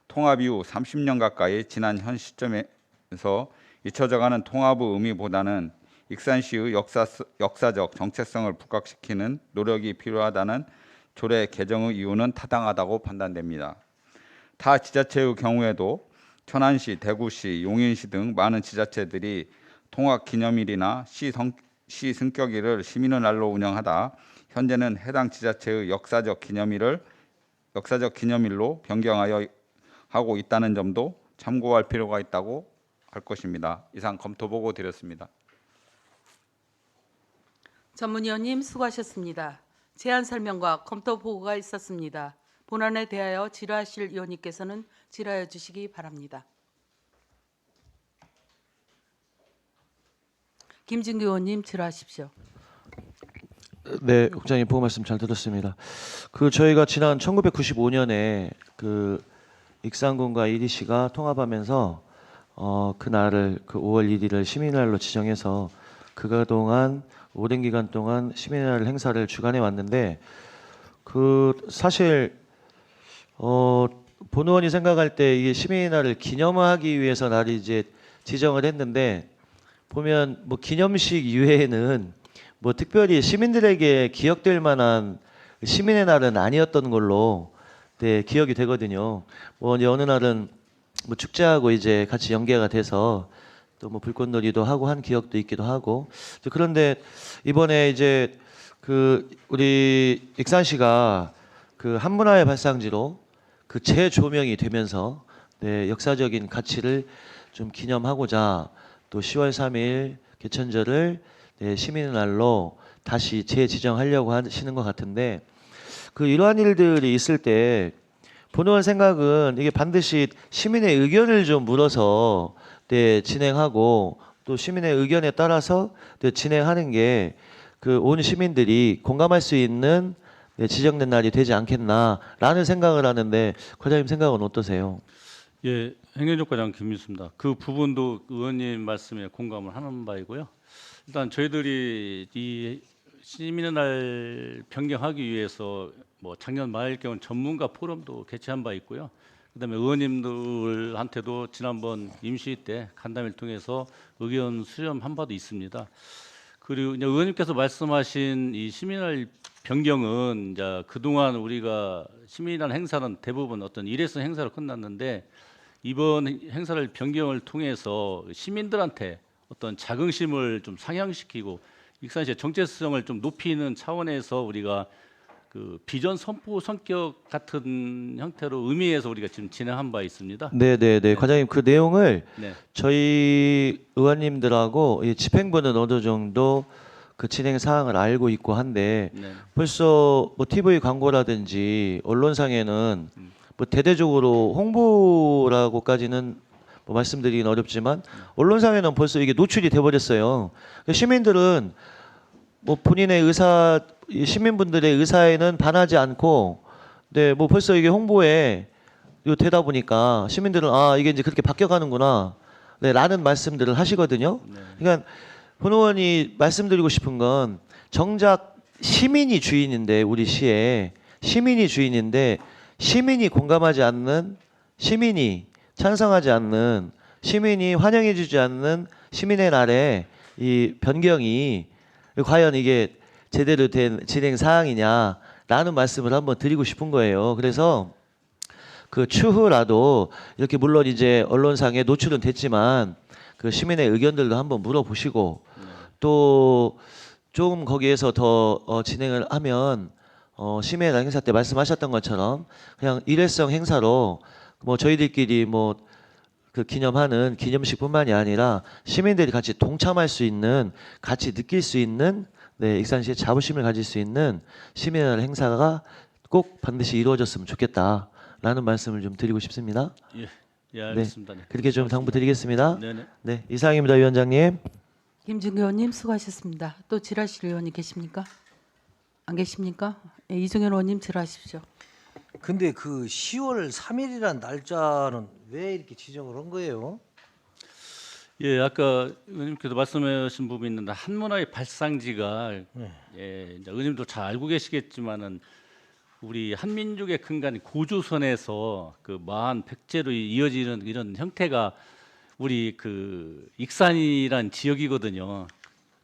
통합 이후 30년 가까이 지난 현 시점에서 잊혀져가는 통합의 의미보다는 익산시의 역사적 정체성을 부각시키는 노력이 필요하다는 조례 개정의 이유는 타당하다고 판단됩니다. 타 지자체의 경우에도 천안시, 대구시, 용인시 등 많은 지자체들이 통합기념일이나 시 승격일을 시민의 날로 운영하다 현재는 해당 지자체의 역사적 기념일로 변경하여 하고 있다는 점도 참고할 필요가 있다고 할 것입니다. 이상 검토보고 드렸습니다. 전문위원님 수고하셨습니다. 제안 설명과 검토 보고가 있었습니다. 본안에 대하여 질의하실 위원님께서는 질의하여 주시기 바랍니다. 김진규 의원님 질의하십시오. 네, 국장님 보고 말씀 잘 들었습니다. 저희가 지난 1995년에 익산군과 이리시가 통합하면서 그날을 5월 1일을 시민날로 지정해서 그동안 오랜 기간 동안 시민날 행사를 주관해 왔는데 사실 본 의원이 생각할 때 이게 시민날을 기념하기 위해서 날이 이제 지정을 했는데 보면 뭐 기념식 이외에는 뭐 특별히 시민들에게 기억될 만한 시민의 날은 아니었던 걸로 기억이 되거든요. 뭐 이제 어느 날은 뭐 축제하고 이제 같이 연계가 돼서 또 뭐 불꽃놀이도 하고 한 기억도 있기도 하고. 그런데 이번에 이제 우리 익산시가 한문화의 발상지로 재조명이 되면서 역사적인 가치를 좀 기념하고자 또 10월 3일 개천절을 시민의 날로 다시 재지정하려고 하시는 것 같은데 이러한 일들이 있을 때 본 의원 생각은 이게 반드시 시민의 의견을 좀 물어서 진행하고 또 시민의 의견에 따라서 진행하는 게 온 시민들이 공감할 수 있는 지정된 날이 되지 않겠나라는 생각을 하는데 과장님 생각은 어떠세요? 예, 행정조과장 김민수입니다. 그 부분도 의원님 말씀에 공감을 하는 바이고요. 일단 저희들이 이 시민의 날 변경하기 위해서 뭐 작년 말경은 전문가 포럼도 개최한 바 있고요. 그다음에 의원님들한테도 지난번 임시 때 간담회를 통해서 의견 수렴한 바도 있습니다. 그리고 이제 의원님께서 말씀하신 이 시민날 변경은 이제 그동안 우리가 시민날 행사는 대부분 어떤 일회성 행사로 끝났는데 이번 행사를 변경을 통해서 시민들한테 어떤 자긍심을 좀 상향시키고 익산시의 정체성을 좀 높이는 차원에서 우리가 비전 선포 성격 같은 형태로 의미해서 우리가 지금 진행한 바 있습니다. 네. 과장님 그 내용을 네. 저희 의원님들하고 집행부는 어느 정도 진행 사항을 알고 있고 한데 네. 벌써 뭐 TV 광고라든지 언론상에는 뭐 대대적으로 홍보라고까지는 뭐 말씀드리긴 어렵지만 언론상에는 벌써 이게 노출이 돼버렸어요. 시민들은 뭐 본인의 시민분들의 의사에는 반하지 않고, 뭐 벌써 이게 홍보에 되다 보니까 시민들은 아 이게 이제 그렇게 바뀌어가는구나, 네, 라는 말씀들을 하시거든요. 그러니까 본 의원이 말씀드리고 싶은 건 정작 시민이 주인인데, 우리 시에 시민이 주인인데 시민이 공감하지 않는, 시민이 찬성하지 않는, 시민이 환영해주지 않는 시민의 날에 이 변경이 과연 이게 제대로 된 진행 사항이냐라는 말씀을 한번 드리고 싶은 거예요. 그래서 그 추후라도 이렇게 물론 이제 언론상에 노출은 됐지만 그 시민의 의견들도 한번 물어보시고 또 좀 거기에서 더 진행을 하면 시민의 날 행사 때 말씀하셨던 것처럼 그냥 일회성 행사로 뭐 저희들끼리 뭐 그 기념하는 기념식뿐만이 아니라 시민들이 같이 동참할 수 있는, 같이 느낄 수 있는, 네, 익산시의 자부심을 가질 수 있는 시민의 날 행사가 꼭 반드시 이루어졌으면 좋겠다라는 말씀을 좀 드리고 싶습니다. 예, 알겠습니다. 네. 그렇게 좀 당부드리겠습니다. 네네. 네, 이상입니다, 위원장님. 김준규 의원님 수고하셨습니다. 또 질하실 의원이 계십니까? 안 계십니까? 예, 이종현 의원님 질하십시오. 근데 그 10월 3일이란 날짜는 왜 이렇게 지정을 한 거예요? 예, 아까 의원님께서 말씀하신 부분이 있는데 한문화의 발상지가 예, 이제 의원님도 잘 알고 계시겠지만은 우리 한민족의 근간인 고조선에서 그 마한 백제로 이어지는 이런 형태가 우리 그 익산이란 지역이거든요.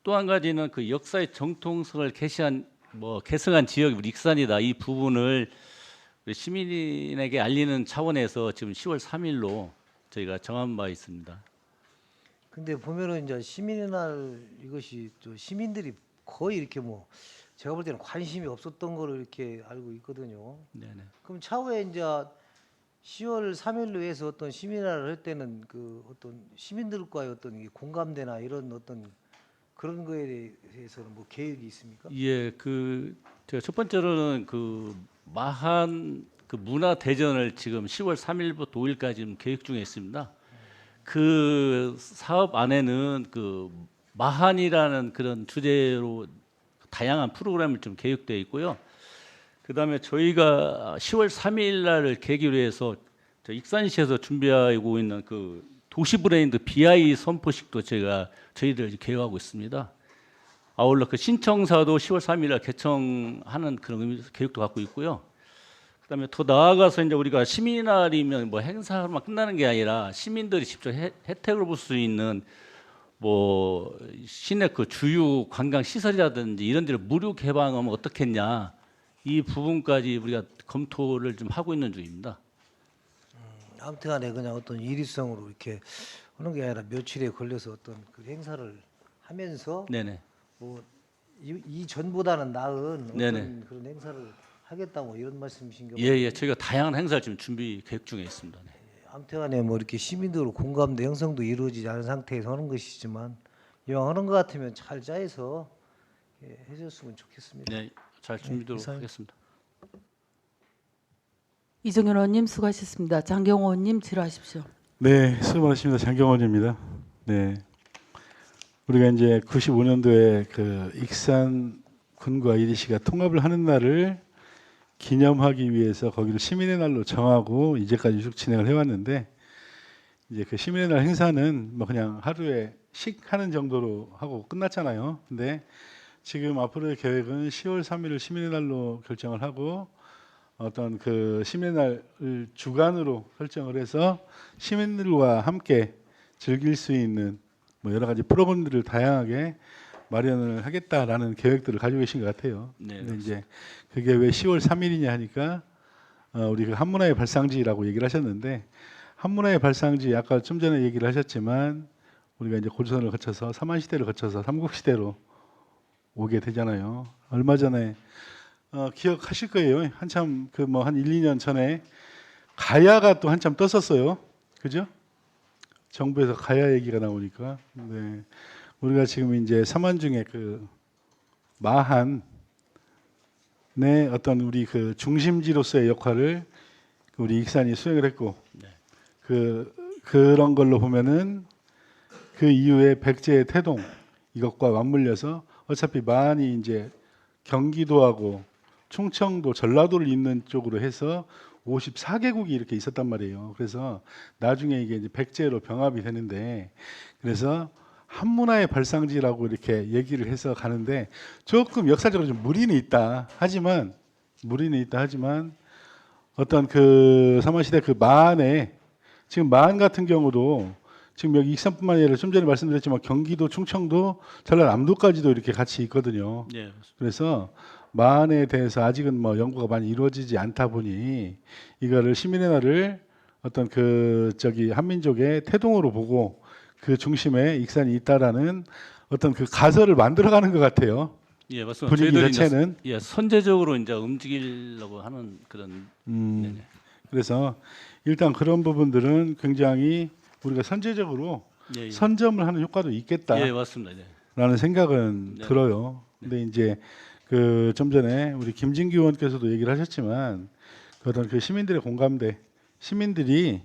또 한 가지는 그 역사의 정통성을 계승한 지역이 우리 익산이다. 이 부분을 우리 시민에게 알리는 차원에서 지금 10월 3일로 저희가 정한 바 있습니다. 근데 보면은 이제 시민의 날 이것이 또 시민들이 거의 이렇게 뭐 제가 볼 때는 관심이 없었던 거로 이렇게 알고 있거든요. 네네. 그럼 차후에 이제 10월 3일로 해서 어떤 시민날을 할 때는 그 어떤 시민들과의 어떤 이 공감대나 이런 어떤 그런 거에 대해서는 뭐 계획이 있습니까? 예, 그 제가 첫 번째로는 그 마한 그 문화 대전을 지금 10월 3일부터 5일까지 지금 계획 중에 있습니다. 그 사업 안에는 그 마한이라는 그런 주제로 다양한 프로그램을 좀 계획되어 있고요. 그다음에 저희가 10월 3일 날을 계기로 해서 저 익산시에서 준비하고 있는 그 도시 브랜드 BI 선포식도 저희들 계획하고 있습니다. 아울러 그 신청사도 10월 3일 날 개청하는 그런 계획도 갖고 있고요. 그다음에 더 나아가서 이제 우리가 시민날이면 뭐 행사로만 끝나는 게 아니라 시민들이 직접 혜택을 볼 수 있는 뭐 시내 그 주요 관광 시설이라든지 이런 데를 무료 개방하면 어떻겠냐, 이 부분까지 우리가 검토를 좀 하고 있는 중입니다. 아무튼간에 그냥 어떤 일위성으로 이렇게 하는 게 아니라 며칠에 걸려서 어떤 그 행사를 하면서 네네. 뭐 이 전보다는 나은 어떤 네네. 그런 행사를 하겠다 뭐 이런 말씀이신가요? 예, 저희가 다양한 행사를 지금 준비 계획 중에 있습니다. 네. 아무튼간에 뭐 이렇게 시민들로 공감대 형성도 이루어지지 않은 상태에서 하는 것이지만 이왕 하는 것 같으면 잘 짜서 해줬으면 좋겠습니다. 네, 잘 준비도록 이상. 하겠습니다. 이종현 의원님 수고하셨습니다. 장경호 의원님 질하십시오. 네, 수고 많으십니다. 장경원입니다. 네, 우리가 이제 95년도에 그 익산 군과 이리시가 통합을 하는 날을 기념하기 위해서 거기를 시민의 날로 정하고 이제까지 쭉 진행을 해왔는데, 이제 그 시민의 날 행사는 뭐 그냥 하루에 식하는 정도로 하고 끝났잖아요. 근데 지금 앞으로의 계획은 10월 3일을 시민의 날로 결정을 하고 어떤 그 시민의 날을 주간으로 설정을 해서 시민들과 함께 즐길 수 있는 뭐 여러 가지 프로그램들을 다양하게 마련을 하겠다라는 계획들을 가지고 계신 것 같아요. 네, 근데 이제 그게 왜 10월 3일이냐 하니까 우리 그 한문화의 발상지라고 얘기를 하셨는데, 한문화의 발상지 아까 좀 전에 얘기를 하셨지만 우리가 이제 고조선을 거쳐서 삼한시대를 거쳐서 삼국시대로 오게 되잖아요. 얼마 전에 기억하실 거예요. 한참 그 뭐 한 1, 2년 전에 가야가 또 한참 떴었어요. 그죠? 정부에서 가야 얘기가 나오니까. 네. 우리가 지금 이제 삼한중의 그 마한의 어떤 우리 그 중심지로서의 역할을 우리 익산이 수행을 했고, 그런 걸로 보면은 그 이후에 백제의 태동 이것과 맞물려서 어차피 마한이 이제 경기도하고 충청도, 전라도를 잇는 쪽으로 해서 54개국이 이렇게 있었단 말이에요. 그래서 나중에 이게 이제 백제로 병합이 되는데, 그래서 한문화의 발상지라고 이렇게 얘기를 해서 가는데 조금 역사적으로 좀 무리는 있다. 하지만 어떤 그 삼국시대 그 마한에, 지금 마한 같은 경우도 지금 여기 익산뿐만 아니라 좀 전에 말씀드렸지만 경기도, 충청도, 전라남도까지도 이렇게 같이 있거든요. 예. 그래서 마한에 대해서 아직은 뭐 연구가 많이 이루어지지 않다 보니 이거를 시민의 날을 어떤 그 저기 한민족의 태동으로 보고 그 중심에 익산이 있다라는 어떤 그 가설을 만들어가는 것 같아요. 예, 맞습니다. 분위기 저희들이 자체는. 이제, 예, 선제적으로 이제 움직이려고 하는 그런. 네네. 그래서 일단 그런 부분들은 굉장히 우리가 선제적으로 예, 예. 선점을 하는 효과도 있겠다라는 예, 맞습니다. 예. 생각은 네. 들어요. 근데 이제 그 좀 전에 우리 김진규 의원께서도 얘기를 하셨지만 그 어떤 그 시민들의 공감대, 시민들이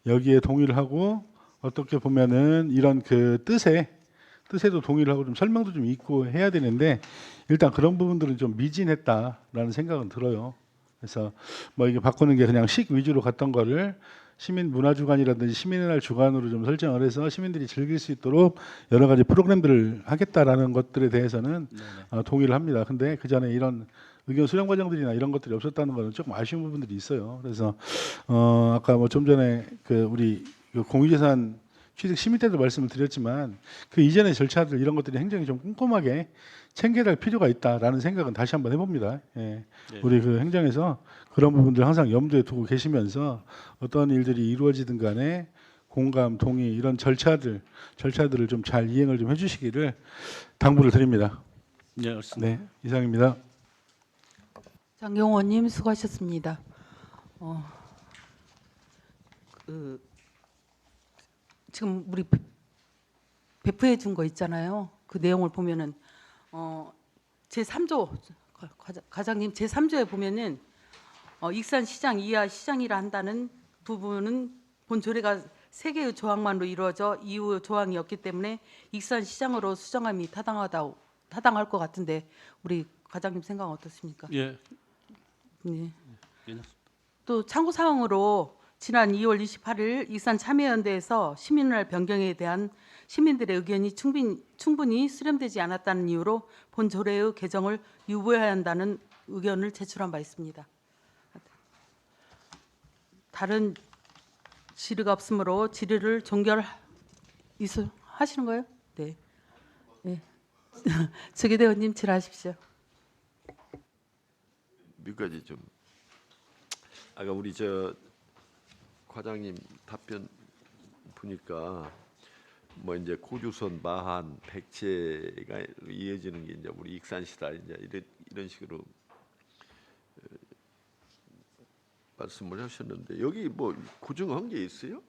여기에 동의를 하고 어떻게 보면은 이런 그 뜻에도 동의를 하고 좀 설명도 좀 있고 해야 되는데 일단 그런 부분들은 좀 미진했다라는 생각은 들어요. 그래서 뭐 이게 바꾸는 게 그냥 식 위주로 갔던 거를 시민 문화 주간이라든지 시민의 날 주간으로 좀 설정을 해서 시민들이 즐길 수 있도록 여러 가지 프로그램들을 하겠다라는 것들에 대해서는 동의를 합니다. 근데 그 전에 이런 의견 수렴 과정들이나 이런 것들이 없었다는 거는 조금 아쉬운 부분들이 있어요. 그래서 아까 뭐 좀 전에 그 우리 그 공유재산 취득 시민 때도 말씀을 드렸지만 그 이전의 절차들 이런 것들이 행정이 좀 꼼꼼하게 챙겨야 할 필요가 있다라는 생각은 다시 한번 해봅니다. 예. 네. 우리 그 행정에서 그런 부분들 항상 염두에 두고 계시면서 어떤 일들이 이루어지든 간에 공감, 동의 이런 절차들을 좀 잘 이행을 좀 해주시기를 당부를 드립니다. 예, 맞습니다. 네, 이상입니다. 장경호님 수고하셨습니다. 지금 우리 배포해 준 거 있잖아요. 그 내용을 보면은 제 3조 과장님 제 3조에 보면은 익산 시장 이하 시장이라 한다는 부분은 본 조례가 3개의 조항만로 이루어져 이후 조항이 없기 때문에 익산 시장으로 수정함이 타당할 것 같은데 우리 과장님 생각은 어떻습니까? 예. 네. 예. 또 참고 사항으로 지난 2월 28일 익산 참여연대에서 시민날 변경에 대한 시민들의 의견이 충분히 수렴되지 않았다는 이유로 본 조례의 개정을 유보해야 한다는 의견을 제출한 바 있습니다. 다른 질의가 없으므로 질의를 하시는 거예요? 네. 네. 조계대 의원님 질의하십시오. 몇 가지 좀 아까 우리 저 과장님 답변 보니까 뭐 이제 고조선, 마한, 백제가 이어지는 게 이제 우리 익산시다 이제 이런 식으로 말씀을 하셨는데 여기 뭐 고정한 게 있어요?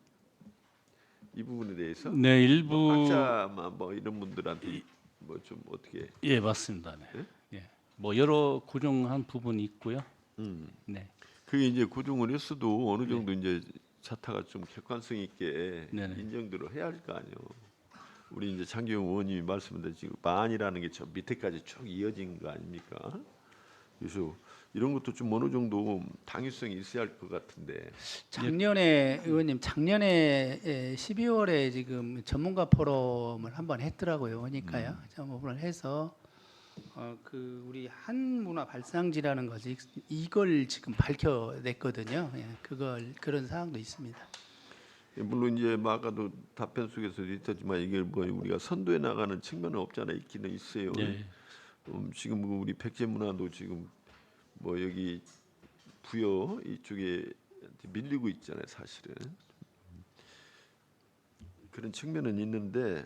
이 부분에 대해서? 네, 일부 뭐 학자만 뭐 이런 분들한테 뭐 좀 어떻게? 예, 맞습니다. 네. 예. 뭐 여러 고정한 부분이 있고요. 네. 그게 이제 고정을 했어도 어느 정도 이제 자타가 좀 객관성 있게 네네. 인정들을 해야 할 거 아니에요. 우리 이제 장기영 의원님이 말씀하신 지금 만이라는 게 저 밑에까지 쭉 이어진 거 아닙니까? 그래서 이런 것도 좀 어느 정도 당위성이 있어야 할 것 같은데. 작년에 의원님 작년에 12월에 지금 전문가 포럼을 한번 했더라고요. 그러니까요. 전문을 해서 그 우리 한문화 발상지라는 것이 이걸 지금 밝혀냈거든요. 예, 그런 사항도 있습니다. 물론 이제 뭐 아까도 답변 속에서도 있었지만 이게 뭐 우리가 선도해 나가는 측면은 없잖아 있기는 있어요. 네. 지금 뭐 우리 백제 문화도 지금 뭐 여기 부여 이쪽에 밀리고 있잖아요, 사실은. 그런 측면은 있는데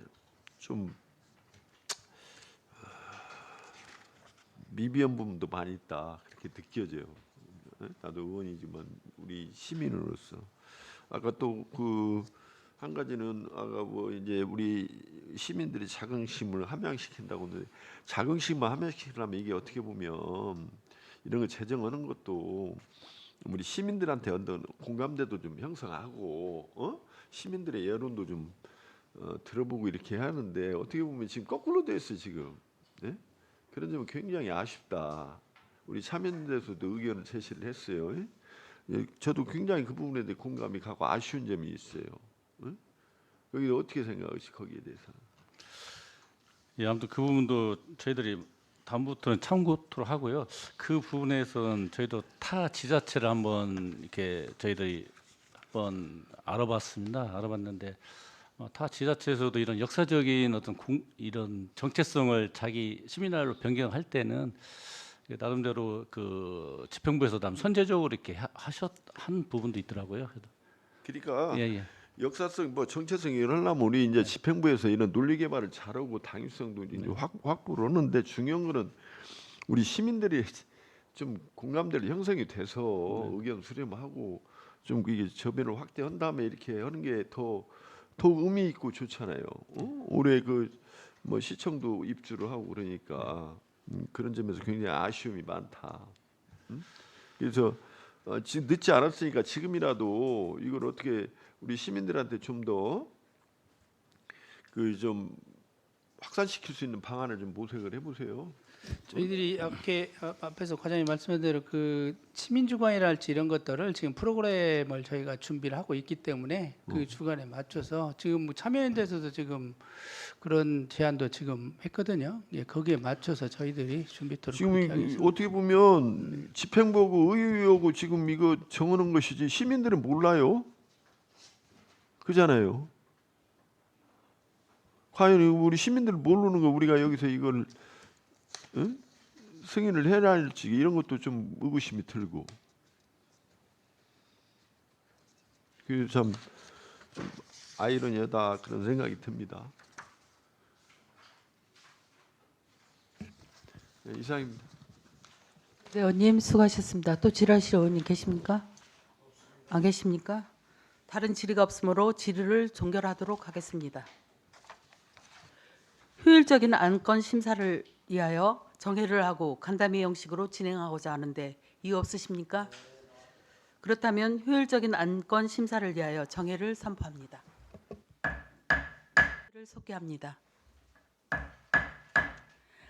좀 미비한 부분도 많이 있다 그렇게 느껴져요. 나도 의원이지만 우리 시민으로서 아까 또 그 한 가지는 아까 뭐 이제 우리 시민들이 자긍심을 함양시킨다고 하는데 자긍심만 함양시키려면 이게 어떻게 보면 이런 거 제정하는 것도 우리 시민들한테 어떤 공감대도 좀 형성하고 시민들의 여론도 좀 들어보고 이렇게 하는데 어떻게 보면 지금 거꾸로 됐어요 지금. 네? 그런 점은 굉장히 아쉽다. 우리 참여연대에서도 의견을 제시를 했어요. 예, 저도 굉장히 그 부분에 대해 공감이 가고 아쉬운 점이 있어요. 응? 여기 어떻게 생각하시 거기에 대해서? 예, 아무튼 그 부분도 저희들이 다음부터는 참고토록 하고요. 그 부분에서는 저희도 타 지자체를 한번 이렇게 저희들이 한번 알아봤는데 타 지자체에서도 이런 역사적인 어떤 이런 정체성을 자기 시민날로 변경할 때는 나름대로 그 집행부에서도 한번 선제적으로 이렇게 한 부분도 있더라고요. 그러니까 예. 역사성 뭐 정체성이 이러려면 우리 이제 집행부에서 이런 논리 개발을 잘하고 당위성도 이제 확보를 하는데 중요한 거는 우리 시민들이 좀 공감대를 형성이 돼서 의견 수렴하고 좀 이게 저변을 확대한 다음에 이렇게 하는 게 더 의미 있고 좋잖아요. 올해 그 뭐 시청도 입주를 하고 그러니까 그런 점에서 굉장히 아쉬움이 많다. 그래서 지금 늦지 않았으니까 지금이라도 이걸 어떻게 우리 시민들한테 좀 더 그 좀 확산시킬 수 있는 방안을 좀 모색을 해보세요. 저희들이 앞에서 과장님 말씀한 대로 그 시민주간이랄지 이런 것들을 지금 프로그램을 저희가 준비를 하고 있기 때문에 그 주간에 맞춰서 지금 뭐 참여연대에서도 지금 그런 제안도 지금 했거든요. 예, 거기에 맞춰서 저희들이 준비토록 지금 그렇게 하겠습니다. 어떻게 보면 집행부하고 의회하고 지금 이거 정하는 것이지 시민들은 몰라요. 그잖아요. 과연 우리 시민들 모르는 거 우리가 여기서 이걸 승인을 해야 할지 이런 것도 좀 의구심이 들고 그 참 아이러니하다 그런 생각이 듭니다. 네, 이상입니다. 네, 의원님 수고하셨습니다. 또 질의하실 의원님 계십니까? 안 계십니까? 다른 질의가 없으므로 질의를 종결하도록 하겠습니다. 효율적인 안건 심사를 위하여 정회를 하고 간담회 형식으로 진행하고자 하는데 이유 없으십니까? 그렇다면 효율적인 안건 심사를 위하여 정회를 선포합니다. 소개합니다.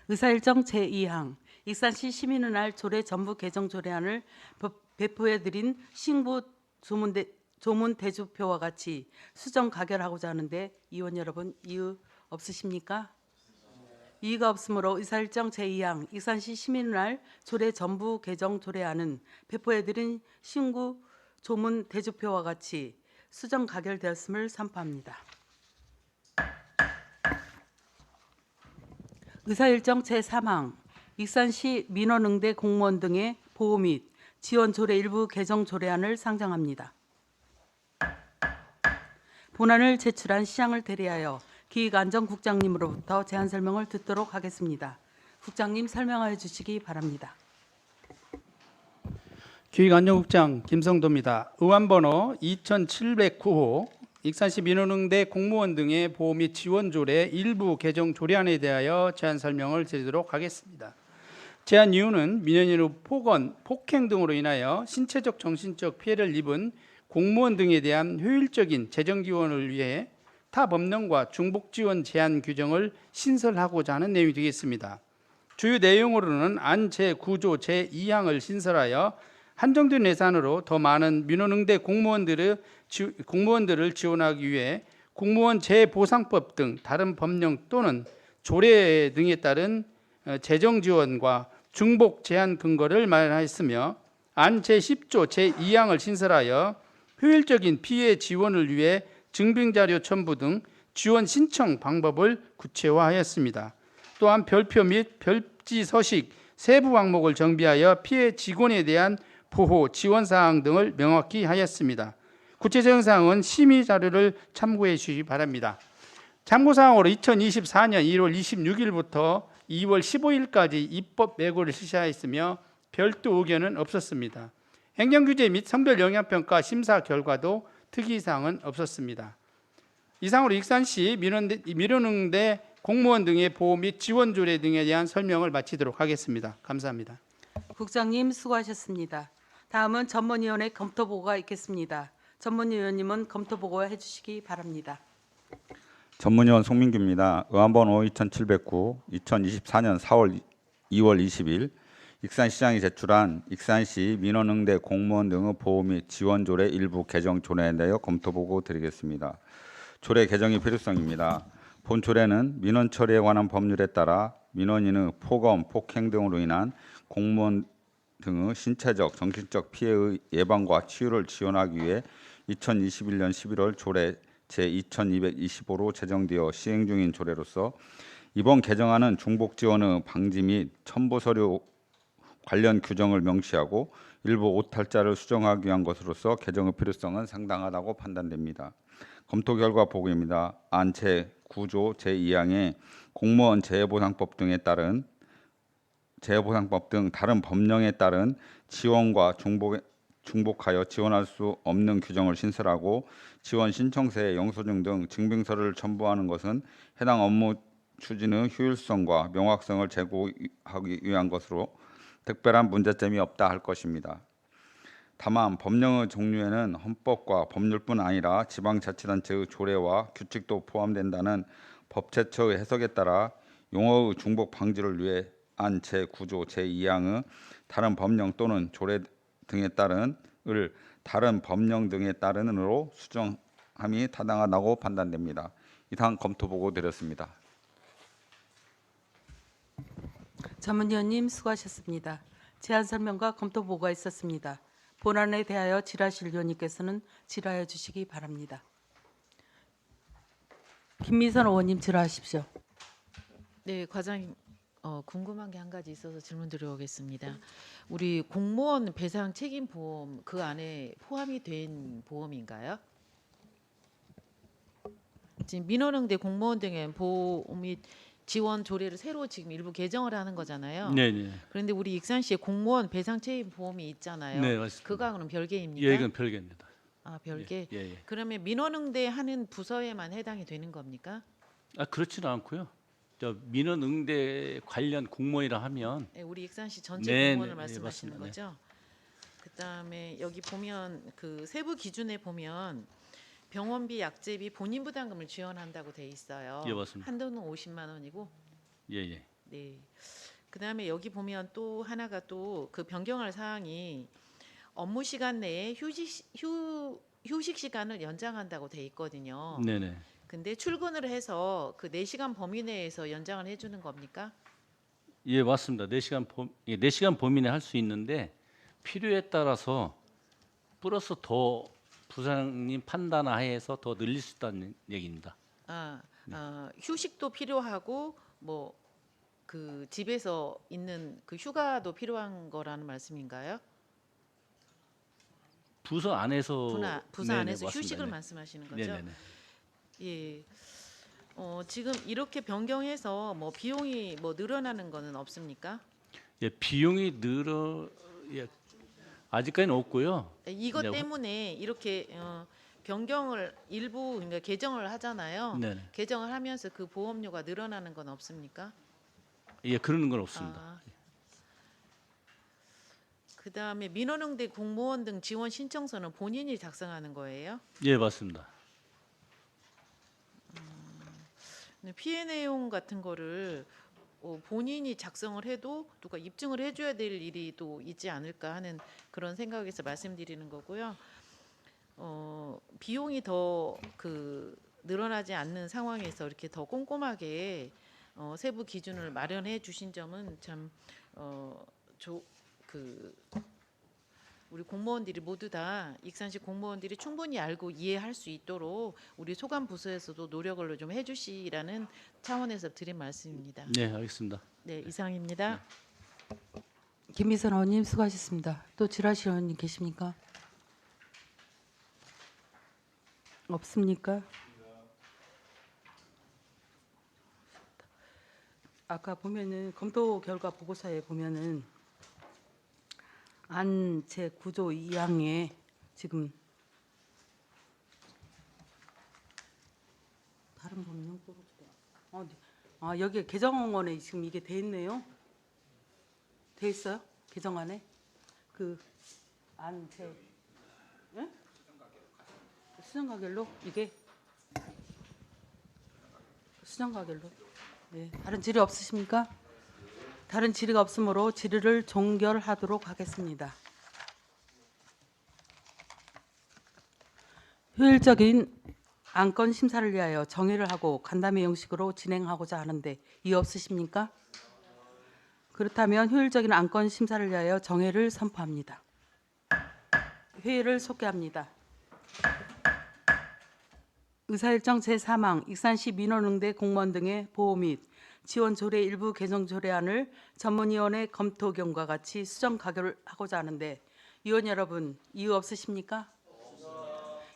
의사일정 제2항 익산시 시민의 날 조례 전부 개정 조례안을 배포해드린 신부 조문 대조표와 같이 수정 가결하고자 하는데 의원 여러분 이유 없으십니까? 이의가 없으므로 의사일정 제2항 익산시 시민의 날 조례 전부 개정 조례안은 배포해드린 신구 조문 대조표와 같이 수정 가결되었음을 선포합니다. 의사일정 제3항 익산시 민원응대 공무원 등의 보호 및 지원 조례 일부 개정 조례안을 상정합니다. 본안을 제출한 시장을 대리하여 기획안전국장님으로부터 제안 설명을 듣도록 하겠습니다. 국장님 설명하여 주시기 바랍니다. 기획안전국장 김성도입니다. 의안번호 2709호 익산시 민원응대 공무원 등의 보호 및 지원 조례 일부 개정 조례안에 대하여 제안 설명을 드리도록 하겠습니다. 제안 이유는 민원인 후 폭언, 폭행 등으로 인하여 신체적, 정신적 피해를 입은 공무원 등에 대한 효율적인 재정 지원을 위해 타법령과 중복지원 제한 규정을 신설하고자 하는 내용이 되겠습니다. 주요 내용으로는 안 제9조 제2항을 신설하여 한정된 예산으로 더 많은 민원응대 공무원들을 지원하기 위해 공무원 재보상법 등 다른 법령 또는 조례 등에 따른 재정 지원과 중복 제한 근거를 마련하였으며 안 제10조 제2항을 신설하여 효율적인 피해 지원을 위해 증빙자료 첨부 등 지원 신청 방법을 구체화하였습니다. 또한 별표 및 별지 서식 세부 항목을 정비하여 피해 직원에 대한 보호, 지원 사항 등을 명확히 하였습니다. 구체적인 사항은 심의 자료를 참고해 주시기 바랍니다. 참고 사항으로 2024년 1월 26일부터 2월 15일까지 입법 예고를 실시하였으며 별도 의견은 없었습니다. 행정규제 및 성별 영향평가 심사 결과도 특이사항은 없었습니다. 이상으로 익산시 민원응대 공무원 등의 보호 및 지원 조례 등에 대한 설명을 마치도록 하겠습니다. 감사합니다. 국장님 수고하셨습니다. 다음은 전문위원회 검토보고가 있겠습니다. 전문위원님은 검토보고 해주시기 바랍니다. 전문위원 송민규입니다. 의안번호 2709, 2024년 2월 20일 익산시장이 제출한 익산시 민원응대 공무원 등의 보호 및 지원 조례 일부 개정 조례에 대하여 검토 보고 드리겠습니다. 조례 개정의 필요성입니다. 본 조례는 민원 처리에 관한 법률에 따라 민원인의 폭언, 폭행 등으로 인한 공무원 등의 신체적, 정신적 피해의 예방과 치유를 지원하기 위해 2021년 11월 조례 제2225로 제정되어 시행 중인 조례로서 이번 개정안은 중복 지원의 방지 및 첨부 서류 관련 규정을 명시하고 일부 오탈자를 수정하기 위한 것으로서 개정의 필요성은 상당하다고 판단됩니다. 검토 결과 보고입니다. 안 제9조 제2항의 공무원 재해보상법 등에 따른 재해보상법 등 다른 법령에 따른 지원과 중복하여 지원할 수 없는 규정을 신설하고 지원 신청서에 영수증 등 증빙서를 첨부하는 것은 해당 업무 추진의 효율성과 명확성을 제고하기 위한 것으로 특별한 문제점이 없다 할 것입니다. 다만 법령의 종류에는 헌법과 법률뿐 아니라 지방자치단체의 조례와 규칙도 포함된다는 법제처의 해석에 따라 용어의 중복 방지를 위해 안 제9조 제2항의 다른 법령 또는 조례 등에 따른 을 다른 법령 등에 따른으로 수정함이 타당하다고 판단됩니다. 이상 검토 보고 드렸습니다. 전문위원님 수고하셨습니다. 제안 설명과 검토 보고가 있었습니다. 본안에 대하여 질의하실 의원님께서는 질의하여 주시기 바랍니다. 김미선 의원님 질의하십시오. 네, 과장님 궁금한 게 한 가지 있어서 질문 드려보겠습니다. 우리 공무원 배상 책임 보험 그 안에 포함이 된 보험인가요? 지금 민원응대 공무원 등의 보험 및 지원 조례를 새로 지금 일부 개정을 하는 거잖아요. 네. 그런데 우리 익산시에 공무원 배상 책임 보험이 있잖아요. 네, 맞습니다. 그거는 그럼 별개입니까? 예, 이건 별개입니다. 아, 별개. 예. 그러면 민원응대 하는 부서에만 해당이 되는 겁니까? 아, 그렇지는 않고요. 저 민원응대 관련 공무원이라 하면 네, 우리 익산시 전체 네, 공무원을 네, 말씀하시는 맞습니다. 거죠? 그다음에 여기 보면 그 세부 기준에 보면 병원비, 약제비, 본인 부담금을 지원한다고 돼 있어요. 예, 맞습니다. 한도는 50만 원이고. 예. 네. 그다음에 여기 보면 또 하나가 또 그 변경할 사항이 업무 시간 내에 휴식 시간을 연장한다고 돼 있거든요. 네네. 근데 출근을 해서 그 4시간 범위 내에서 연장을 해 주는 겁니까? 예, 맞습니다. 4시간 범위 내 할 수 있는데 필요에 따라서 플러스 더 부장님 판단 하에서 더 늘릴 수 있다는 얘기입니다. 휴식도 필요하고 뭐 그 집에서 있는 그 휴가도 필요한 거라는 말씀인가요? 부서 안에서 부서 네네, 안에서 맞습니다. 휴식을 네. 말씀하시는 거죠? 네네네. 예. 지금 이렇게 변경해서 뭐 비용이 뭐 늘어나는 거는 없습니까? 예, 비용이 아직까지는 없고요. 이것 네, 때문에 이렇게 변경을 일부 그러니까 개정을 하잖아요. 네네. 개정을 하면서 그 보험료가 늘어나는 건 없습니까? 예, 그러는 건 없습니다. 아. 그다음에 민원응대 공무원 등 지원 신청서는 본인이 작성하는 거예요? 예, 맞습니다. 피해 내용 같은 거를 본인이 작성을 해도 누가 입증을 해줘야 될 일이 또 있지 않을까 하는 그런 생각에서 말씀드리는 거고요. 비용이 더 늘어나지 않는 상황에서 이렇게 더 꼼꼼하게 세부 기준을 마련해 주신 점은 참 우리 공무원들이 모두 다 익산시 공무원들이 충분히 알고 이해할 수 있도록 우리 소관 부서에서도 노력을 좀 해주시라는 차원에서 드린 말씀입니다. 네, 알겠습니다. 네, 이상입니다. 김미선 의원님 수고하셨습니다. 또 질의하실 의원님 계십니까? 없습니까? 아까 보면은 검토 결과 보고서에 보면은 안 제9조 2항에 지금 다른 법령 여기 개정안에 지금 이게 돼 있네요. 돼 있어요? 개정안에 그안제 수정가결로 이게 수정가결로. 네, 다른 질의 없으십니까? 다른 질의가 없으므로 질의를 종결하도록 하겠습니다. 효율적인 안건 심사를 위하여 정의를 하고 간담회 형식으로 진행하고자 하는데 이의 없으십니까? 그렇다면 효율적인 안건 심사를 위하여 정회를 선포합니다. 회의를 속개합니다. 의사일정 제3항 익산시 민원응대 공무원 등의 보호 및 지원 조례 일부 개정 조례안을 전문위원회 검토 경과 같이 수정 가결하고자 하는데 위원 여러분 이의 없으십니까?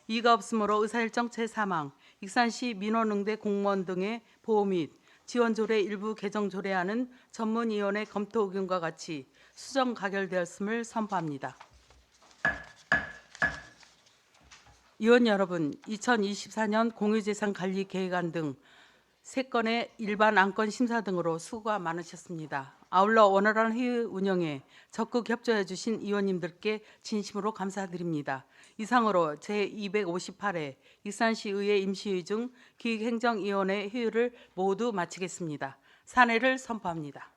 이의가 없으므로 의사일정 제3항 익산시 민원응대 공무원 등의 보호 및 지원 조례 일부 개정 조례안은 전문위원회 검토 의견과 같이 수정 가결되었음을 선포합니다. 위원 여러분, 2024년 공유재산관리계획안 등 3건의 일반 안건 심사 등으로 수고가 많으셨습니다. 아울러 원활한 회의 운영에 적극 협조해 주신 위원님들께 진심으로 감사드립니다. 이상으로 제258회 익산시의회 임시회의 중 기획행정위원회 회의를 모두 마치겠습니다. 산회를 선포합니다.